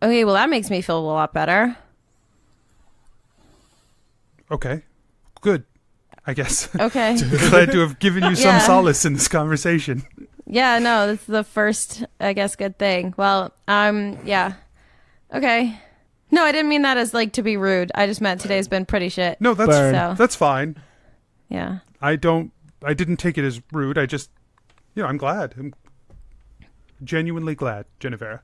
Okay, well, that makes me feel a lot better. Okay. Good, I guess. Okay. Glad to have given you some solace in this conversation. Yeah, no, that's the first, I guess, good thing. Well, yeah. Okay. No, I didn't mean that as, like, to be rude. I just meant today's been pretty shit. No, that's fine. Yeah. I didn't take it as rude. I just, I'm glad. I'm genuinely glad, Jennuvera.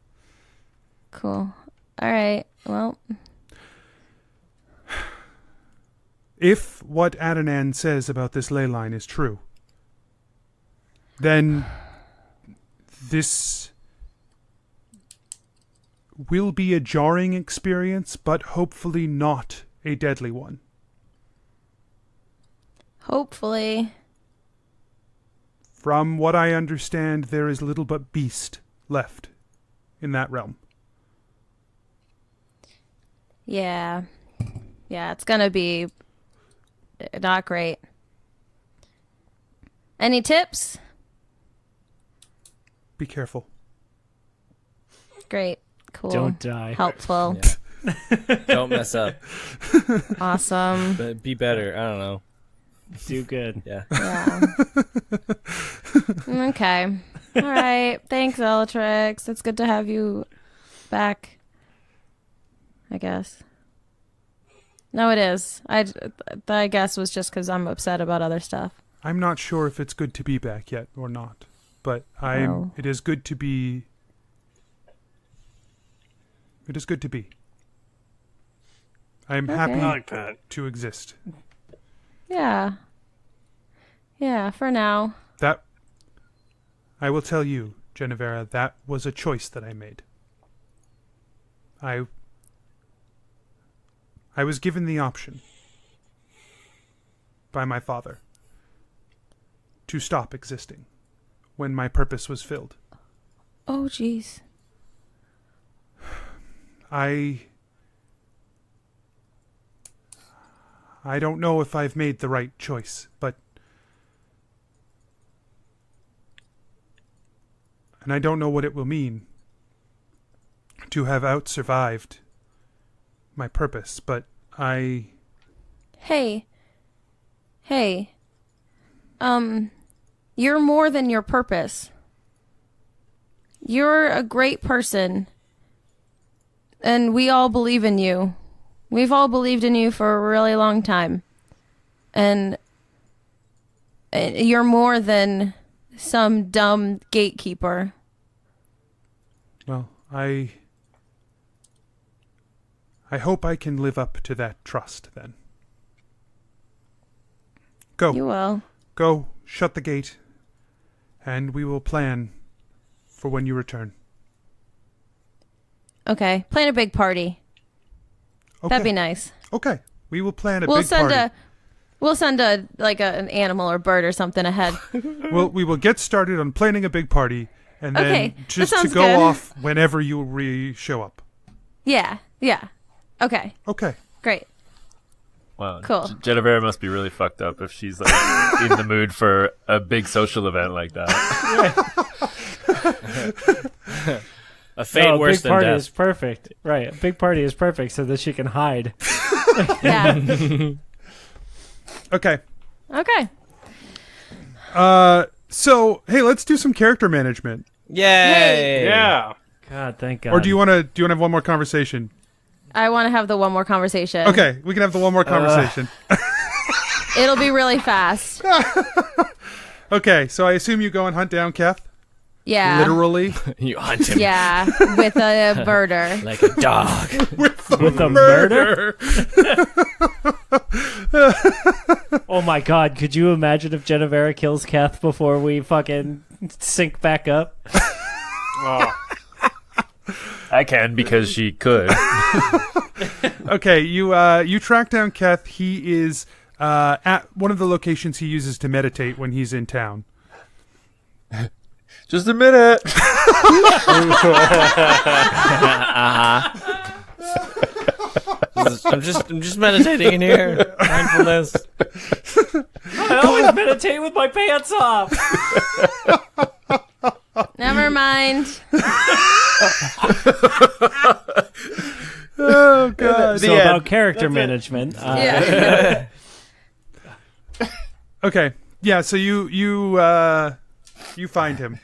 Cool. All right. Well. If what Adnan says about this ley line is true, then this will be a jarring experience, but hopefully not a deadly one. Hopefully. From what I understand, there is little but beast left in that realm. Yeah. Yeah, it's gonna be not great. Any tips? Be careful. Great. Cool. Don't die. Helpful. Yeah. Don't mess up. Awesome. But be better. I don't know. Do good. Yeah. Yeah. Okay. All right. Thanks, Elatrix. It's good to have you back. I guess. No, it is. I guess was just because I'm upset about other stuff. I'm not sure if it's good to be back yet or not, but Oh. it is good to be. It is good to be. I'm Okay. happy I like that. to exist. Yeah. Yeah, for now. That I will tell you, Jennuvera, that was a choice that I made. I was given the option by my father to stop existing when my purpose was filled. Oh, jeez. I don't know if I've made the right choice, and I don't know what it will mean to have out-survived my purpose, but Hey. You're more than your purpose. You're a great person. And we all believe in you. We've all believed in you for a really long time. And you're more than some dumb gatekeeper. well, I hope I can live up to that trust then. Go. You will. Go, shut the gate, and we will plan for when you return. Okay. Plan a big party. Okay. That'd be nice. Okay. We will plan a We'll big send party. an animal or bird or something ahead. We will get started on planning a big party, and then Okay, that just to sounds go good. off whenever you show up. Yeah. Okay. Okay. Great. Wow. Cool. Jennuvera must be really fucked up if she's like in the mood for a big social event like that. A fate No, a worse big than party death. is perfect. Right. A big party is perfect so that she can hide. Yeah. Okay. Okay. So hey, let's do some character management. Yay! Yeah. God, thank God. Or do you want to have one more conversation? I want to have the one more conversation. Okay, we can have the one more conversation. It'll be really fast. Okay, so I assume you go and hunt down Keth? Yeah. Literally? You hunt him Yeah. With a murder. like a dog. With a murder? Oh my God, could you imagine if Jennuvera kills Keth before we fucking sync back up? I can because she could. Okay, you track down Keth. He is at one of the locations he uses to meditate when he's in town. Just a minute. I'm just meditating in here. Mindfulness. I always meditate with my pants off. Never mind. Oh God! So about character management. Yeah. Okay, yeah. So you find him.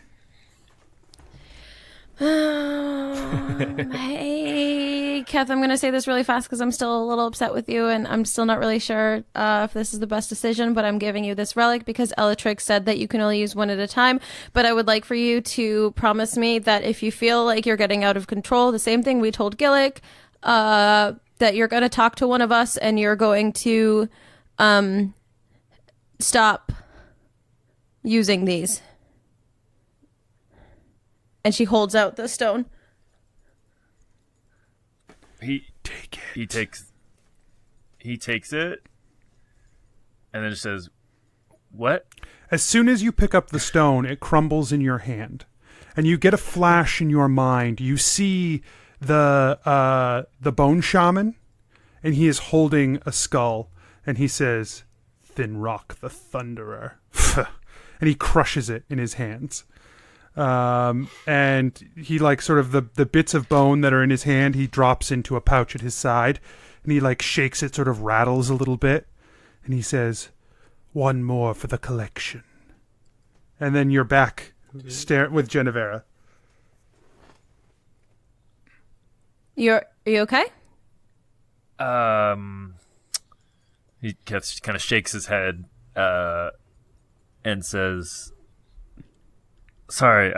Hey, Keth, I'm going to say this really fast because I'm still a little upset with you, and I'm still not really sure if this is the best decision, but I'm giving you this relic because Elatrix said that you can only use one at a time, but I would like for you to promise me that if you feel like you're getting out of control, the same thing we told Gillick, that you're going to talk to one of us and you're going to stop using these. And she holds out the stone. He takes it, and then says, "What?" As soon as you pick up the stone, it crumbles in your hand, and you get a flash in your mind. You see the bone shaman, and he is holding a skull, and he says, "Thin Rock the Thunderer," and he crushes it in his hands. And he like sort of the bits of bone that are in his hand, he drops into a pouch at his side, and he like shakes it, sort of rattles a little bit, and he says, "One more for the collection." And then you're back with Jennuvera. Are you okay? He kind of shakes his head and says, "Sorry.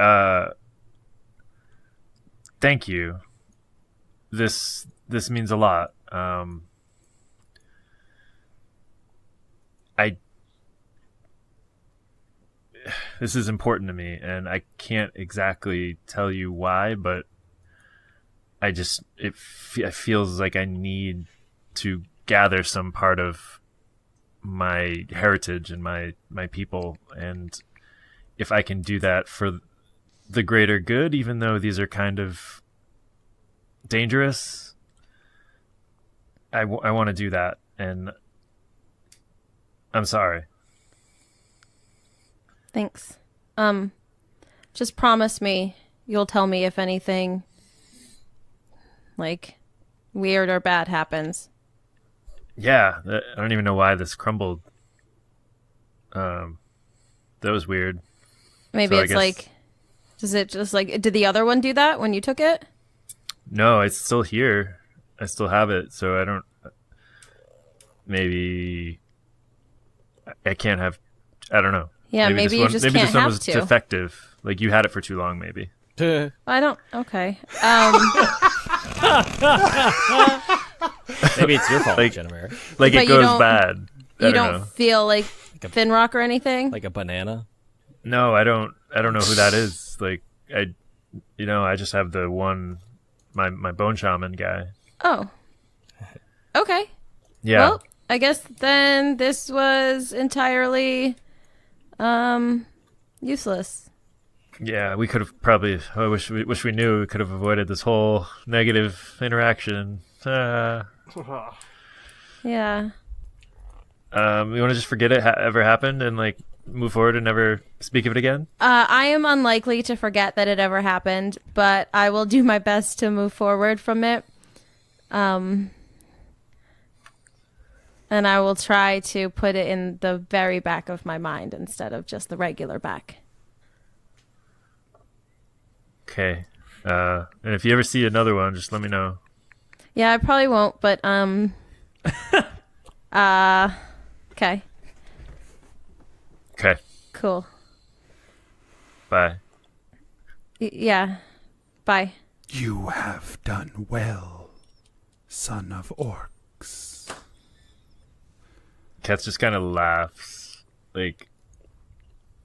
Thank you. This means a lot. This is important to me, and I can't exactly tell you why, but it feels like I need to gather some part of my heritage and my people, and if I can do that for the greater good, even though these are kind of dangerous, I want to do that, and I'm sorry." Thanks. Just promise me you'll tell me if anything, like, weird or bad happens. Yeah, I don't even know why this crumbled. That was weird. Maybe So it's like, does it just like, did the other one do that when you took it? No, it's still here. I still have it, so I don't. Maybe I can't have. I don't know. Yeah, maybe you just maybe can't this one have was to. defective. Like you had it for too long, maybe. I don't. Okay. Maybe it's your fault, Like- Jennuvera. Like But it you goes don't- bad. I You don't don't know. feel like a- Finrock or anything? Like a banana. No, I don't know who that is. Like I just have the one, my bone shaman guy. Oh. Okay. Yeah. Well, I guess then this was entirely useless. Yeah, we could have probably. I wish we knew. We could have avoided this whole negative interaction. Yeah. You want to just forget it ever happened and like move forward and never speak of it again? I am unlikely to forget that it ever happened, but I will do my best to move forward from it. And I will try to put it in the very back of my mind instead of just the regular back. Okay. And if you ever see another one, just let me know. Yeah, I probably won't, but okay. Okay. Cool. Bye. Yeah. Bye. You have done well, son of orcs. Keth just kind of laughs, like,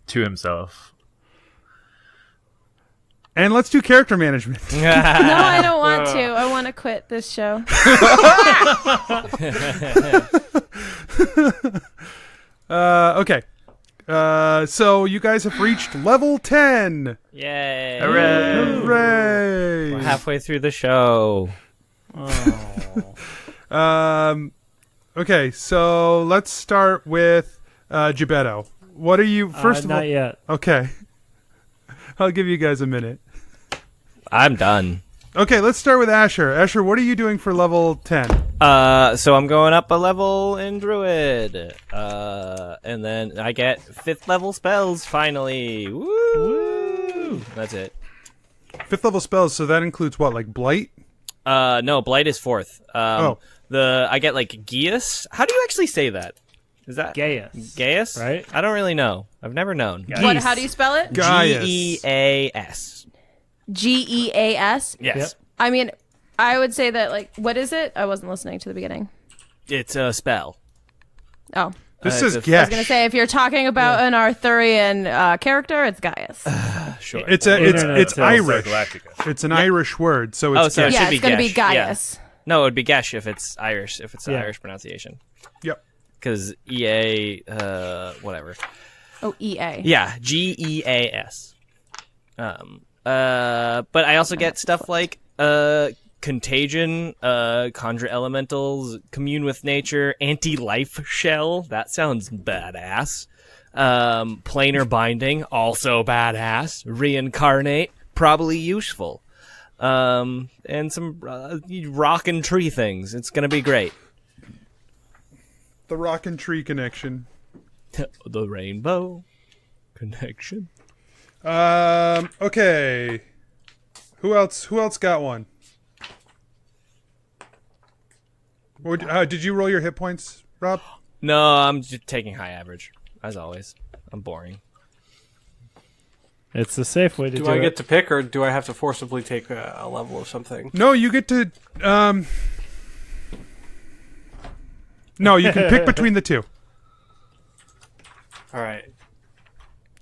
to himself. And let's do character management. No, I don't want to. I want to quit this show. Okay. So you guys have reached level 10. Yay. Hooray! Hooray! We're halfway through the show. Okay, so let's start with Gebetto. What are you first of all? Not yet. Okay. I'll give you guys a minute. I'm done. Okay, let's start with Asher. Asher, what are you doing for level 10? So I'm going up a level in Druid. And then I get 5th level spells finally. Woo! That's it. 5th level spells, so that includes what, like Blight? No, Blight is 4th. Oh. I get like Gaius. How do you actually say that? Is that Gaius. Gaius? Right? I don't really know. I've never known. What? How do you spell it? Gaius. Geas. Geas. Yes. Yep. I mean, I would say that, like, what is it? I wasn't listening to the beginning. It's a spell. Oh. This it's is a- I was Gesh. going to say, if you're talking about an Arthurian character, it's Gaius. Sure. It's Internet Irish. Galactica. It's an Irish word, so it's so it Gesh. Yeah, should be it's going to be Gesh, yeah. Gaius. No, it would be Gesh if it's Irish, if it's an Yeah. Irish pronunciation. Yep. Because EA, whatever. Oh, EA. Yeah, Geas. But I also get stuff like Contagion, Conjure Elementals, Commune with Nature, Anti-Life Shell. That sounds badass. Planar Binding, also badass. Reincarnate, probably useful. And some rock and tree things. It's gonna be great. The rock and tree connection. The Rainbow Connection. Okay. Who else got one? Did you roll your hit points, Rob? No, I'm just taking high average, as always. I'm boring. It's the safe way to do it. Do I get to pick, or do I have to forcibly take a level of something? No, you get to. No, you can pick between the two. All right.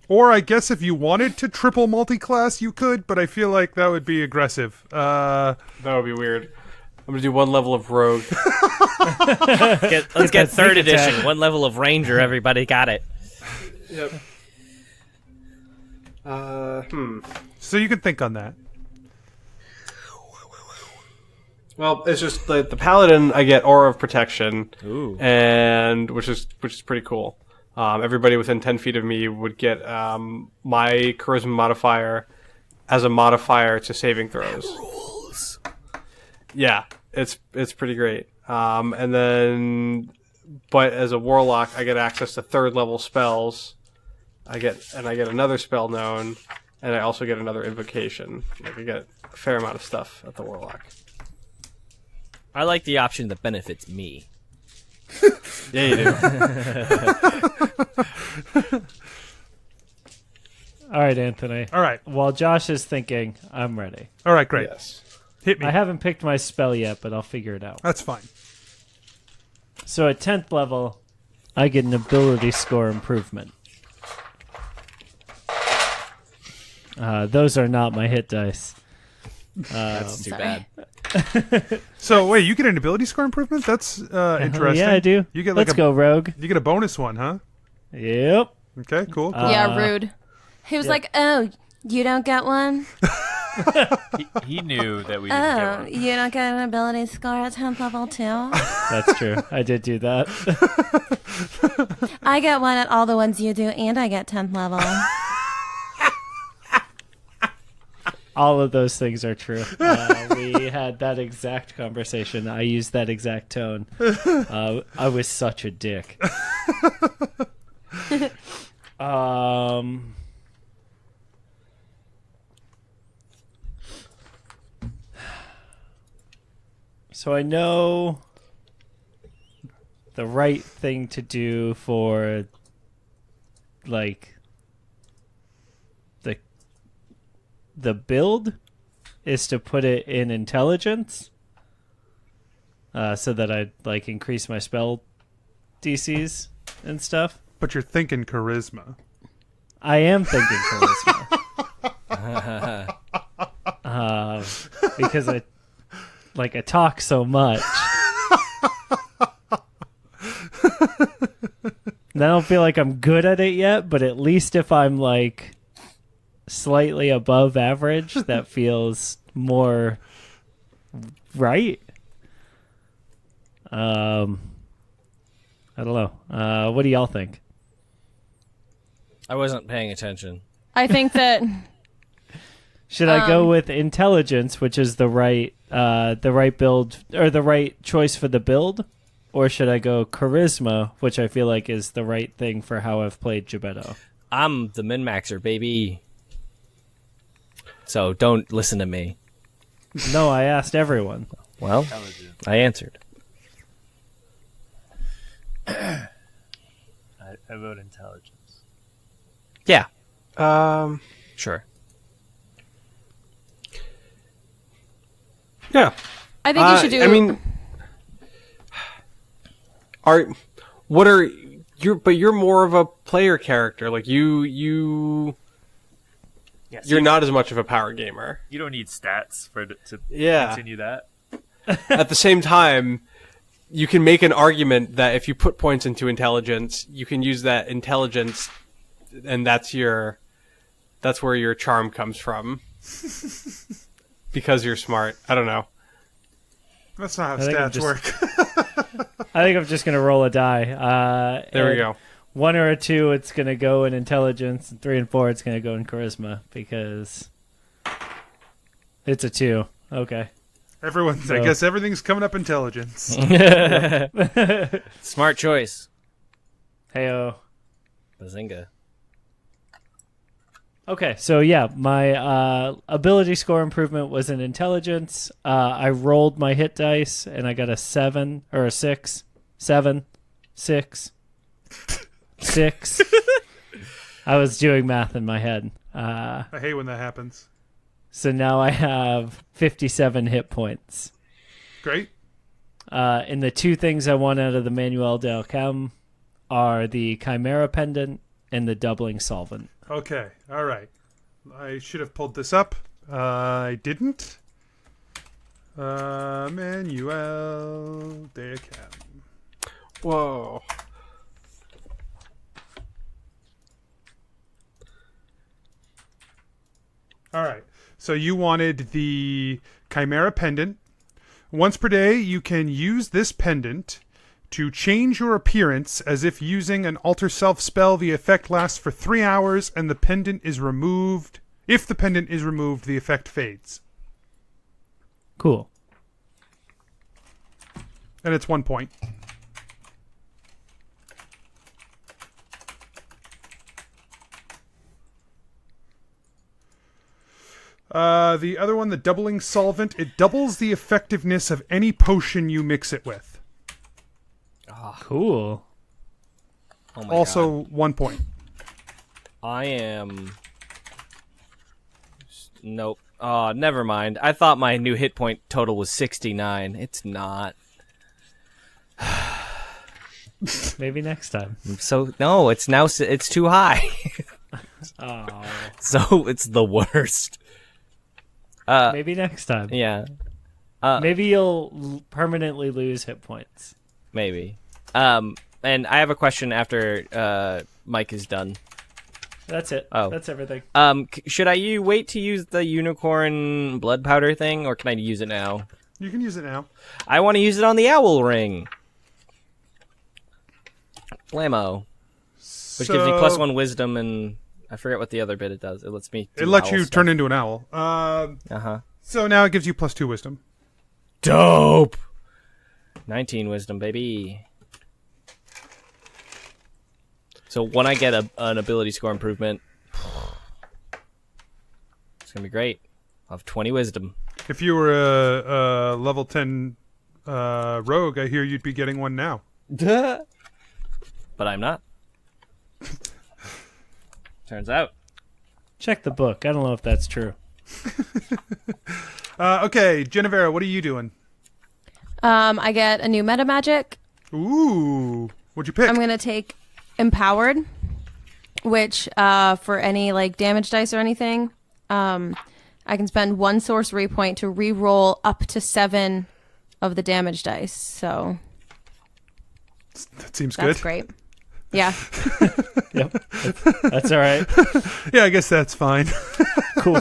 Or I guess if you wanted to triple multi-class, you could, but I feel like that would be aggressive. That would be weird. I'm going to do one level of rogue. Let's get third edition. One level of ranger. Everybody got it. Yep. So you can think on that. Well, it's just the paladin. I get aura of protection, and which is pretty cool. Everybody within 10 feet of me would get my charisma modifier as a modifier to saving throws. Rules. Yeah, it's pretty great. And then, but as a warlock, I get access to third level spells. I get another spell known, and I also get another invocation. Like I get a fair amount of stuff at the warlock. I like the option that benefits me. Yeah, you do. All right, Anthony. All right. While Josh is thinking, I'm ready. All right, great. Yes. Hit me. I haven't picked my spell yet, but I'll figure it out. That's fine. So at 10th level, I get an ability score improvement. Those are not my hit dice. That's too Sorry. bad. So wait, you get an ability score improvement? That's interesting. Yeah, I do. You get Let's go, Rogue. You get a bonus one, huh? Yep. Okay, cool. Yeah, rude. He was like, "Oh, you don't get one? He knew that we didn't get Oh, one. you don't get an ability score at 10th level too? That's true. I did do that. I get one at all the ones you do, and I get 10th level." All of those things are true. We had that exact conversation. I used that exact tone. I was such a dick. So I know the right thing to do for, like, the build is to put it in intelligence, so that I like increase my spell DCs and stuff. But you're thinking charisma. I am thinking charisma. Because I talk so much. And I don't feel like I'm good at it yet, but at least if I'm like slightly above average, that feels more right. I don't know. What do y'all think? I wasn't paying attention. I think that Should I go with intelligence, which is the right build or the right choice for the build, or should I go charisma, which I feel like is the right thing for how I've played Gebetto? I'm the min-maxer, baby. So don't listen to me. No, I asked everyone. Well, I answered. I vote intelligence. Yeah, Yeah. sure. I think you should do. I mean, you're more of a player character. Like you're not as much of a power gamer. You don't need stats to Yeah. continue that. At the same time, you can make an argument that if you put points into intelligence, you can use that intelligence, and that's where your charm comes from. Because you're smart. I don't know. That's not how I think I'm stats work. I think I'm just gonna roll a die. There we and go. 1 or a 2, it's gonna go in intelligence, and 3 and 4, it's gonna go in charisma because it's a 2. Okay. I guess everything's coming up intelligence. Smart choice. Heyo. Bazinga. Okay, so yeah, my ability score improvement was in intelligence. I rolled my hit dice, and I got a 7 or a 6. 7, 6, 6. I was doing math in my head. I hate when that happens. So now I have 57 hit points. Great. And the two things I want out of the Manuel de Alchem are the Chimera Pendant and the Doubling Solvent. Okay. All right. I should have pulled this up. I didn't. Manuel de Alchem. Whoa. All right. So you wanted the Chimera Pendant. Once per day, you can use this pendant to change your appearance as if using an Alter Self spell. The effect lasts for 3 hours, and the pendant is removed. If the pendant is removed, the effect fades. Cool. And it's 1 point. The other one, the Doubling Solvent, it doubles the effectiveness of any potion you mix it with. Cool. Oh my Also God. 1 point. I am. Nope. Oh, never mind. I thought my new hit point total was 69. It's not. Maybe next time. So no, it's now it's too high. Oh. So it's the worst. Maybe next time. Yeah. Maybe you'll permanently lose hit points. Maybe. And I have a question after Mike is done. That's it. Oh. That's everything. Should I wait to use the unicorn blood powder thing, or can I use it now? You can use it now. I want to use it on the owl ring. Blammo. Which gives me +1 wisdom, and I forget what the other bit it does. It lets me. It lets you turn into an owl. Uh-huh. So now it gives you +2 wisdom. Dope. 19 wisdom, baby. So when I get an ability score improvement, it's gonna be great. I'll have 20 wisdom. If you were a level 10 rogue, I hear you'd be getting one now. But I'm not. Turns out. Check the book. I don't know if that's true. Okay, Jennuvera, what are you doing? I get a new meta magic. Ooh, what'd you pick? I'm gonna take Empowered, which for any like damage dice or anything, I can spend 1 sorcery point to re-roll up to 7 of the damage dice. So That seems good. that's great. Yeah. Yep. That's all right. Yeah, I guess that's fine. Cool.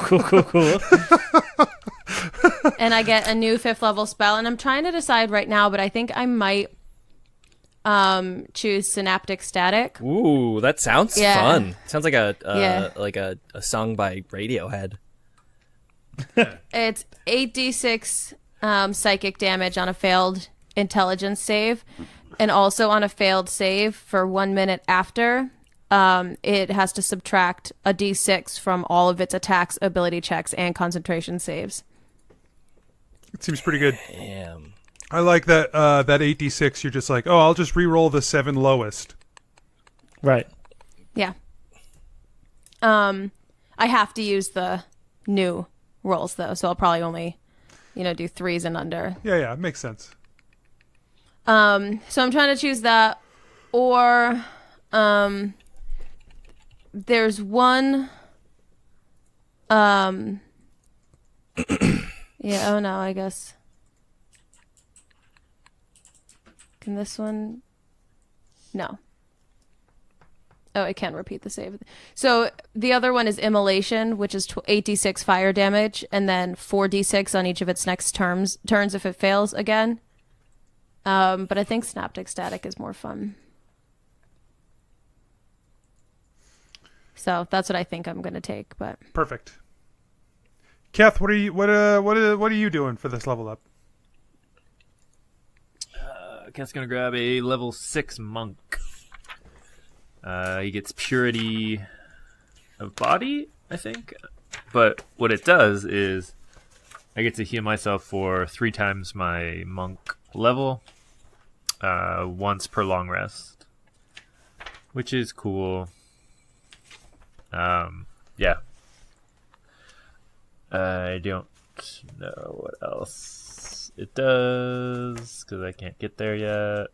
And I get a new 5th level spell, and I'm trying to decide right now, but I think I might choose Synaptic Static. Ooh, that sounds Yeah. fun. Sounds like Yeah. a song by Radiohead. It's 8d6 psychic damage on a failed intelligence save, and also on a failed save for 1 minute after. It has to subtract a d6 from all of its attacks, ability checks, and concentration saves. It seems pretty good. Damn. I like that that 8d6, you're just like, oh, I'll just re-roll the 7 lowest. Right. Yeah. I have to use the new rolls, though, so I'll probably only, do 3s and under. Yeah, it makes sense. So I'm trying to choose that, or there's one. Yeah. Oh no. I guess. Can this one? No. Oh, it can repeat the save. So the other one is Immolation, which is 8d6 fire damage, and then 4d6 on each of its next turns if it fails again. But I think Synaptic Static is more fun. So that's what I think I'm gonna take. But Perfect. Keth, what are you doing for this level up? Keth's gonna grab a level 6 monk. He gets purity of body I think. But what it does is I get to heal myself for 3 times my monk level, once per long rest, which is cool. Yeah. I don't know what else it does because I can't get there yet.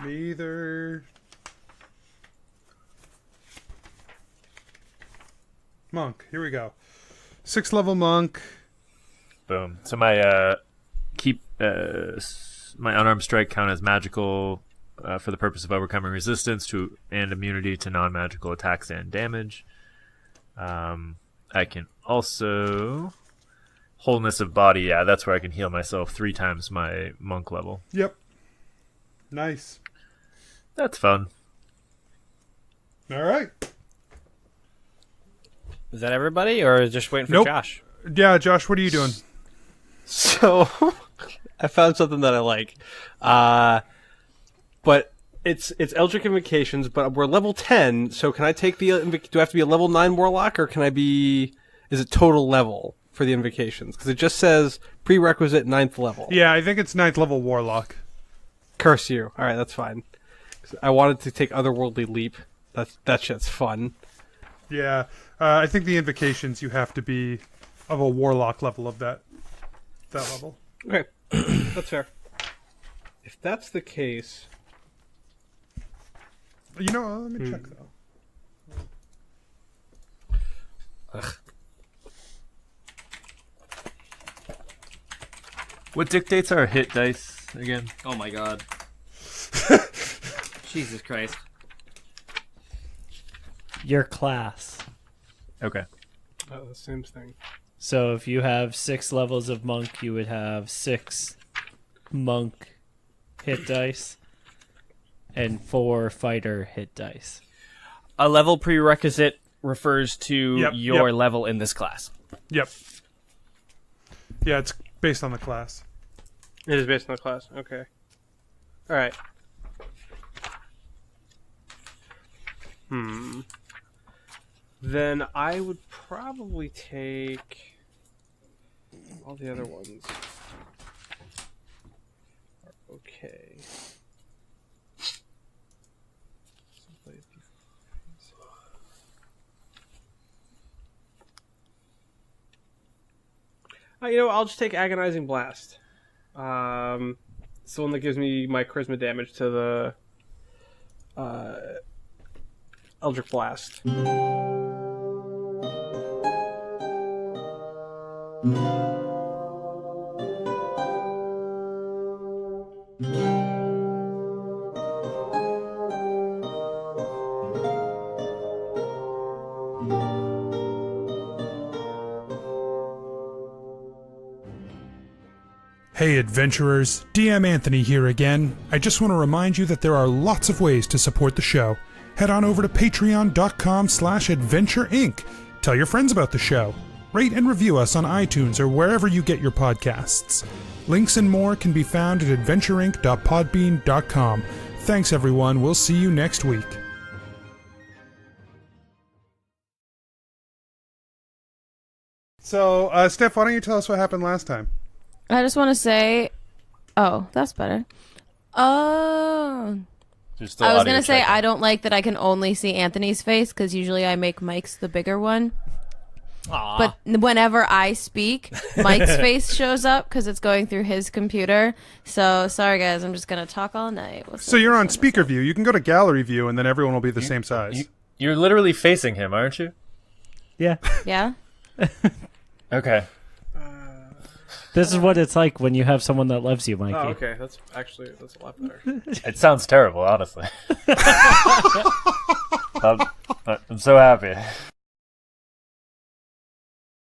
Me either. Monk. Here we go. 6th level monk. Boom. So my my unarmed strike count as magical for the purpose of overcoming resistance to and immunity to non-magical attacks and damage. I can also wholeness of body. Yeah, that's where I can heal myself 3 times my monk level. Yep. Nice. That's fun. All right. Is that everybody, or just waiting for Nope. Josh? Yeah, Josh, what are you doing? So, I found something that I like. But it's Eldritch Invocations, but we're level 10, so can I take the... Do I have to be a level 9 Warlock, or can I be... Is it total level for the Invocations? Because it just says prerequisite 9th level. Yeah, I think it's 9th level warlock. Curse you. Alright, that's fine. 'Cause I wanted to take Otherworldly Leap. That shit's fun. Yeah, I think the invocations you have to be of a warlock level of that level. Okay, that's fair. If that's the case... You know, let me check though. What dictates our hit dice again? Oh my god. Jesus Christ. Your class. Okay. Oh, the same thing. So if you have 6 levels of monk, you would have 6 monk hit dice and 4 fighter hit dice. A level prerequisite refers to Yep, your yep. level in this class. Yep. Yeah, it's based on the class. It is based on the class. Okay. Alright. Then I would probably take all the other ones. Are okay. You know, I'll just take Agonizing Blast. It's the one that gives me my charisma damage to the Eldritch Blast. Hey adventurers, DM Anthony here again. I just want to remind you that there are lots of ways to support the show. Head on over to patreon.com/adventureinc. Tell your friends about the show. Rate and review us on iTunes or wherever you get your podcasts. Links and more can be found at adventureinc.podbean.com. Thanks everyone, we'll see you next week. So, Steph, why don't you tell us what happened last time? I just want to say, oh, that's better. Oh, There's still I was audio gonna say checking. I don't like that I can only see Anthony's face because usually I make Mike's the bigger one. Aww. But whenever I speak, Mike's face shows up because it's going through his computer. So sorry guys, I'm just gonna talk all night. So you're on speaker view. You can go to gallery view and then everyone will be the same size. You're literally facing him, aren't you? Yeah. Yeah. Okay. This is what it's like when you have someone that loves you, Mikey. Oh, okay. That's a lot better. It sounds terrible, honestly. I'm so happy.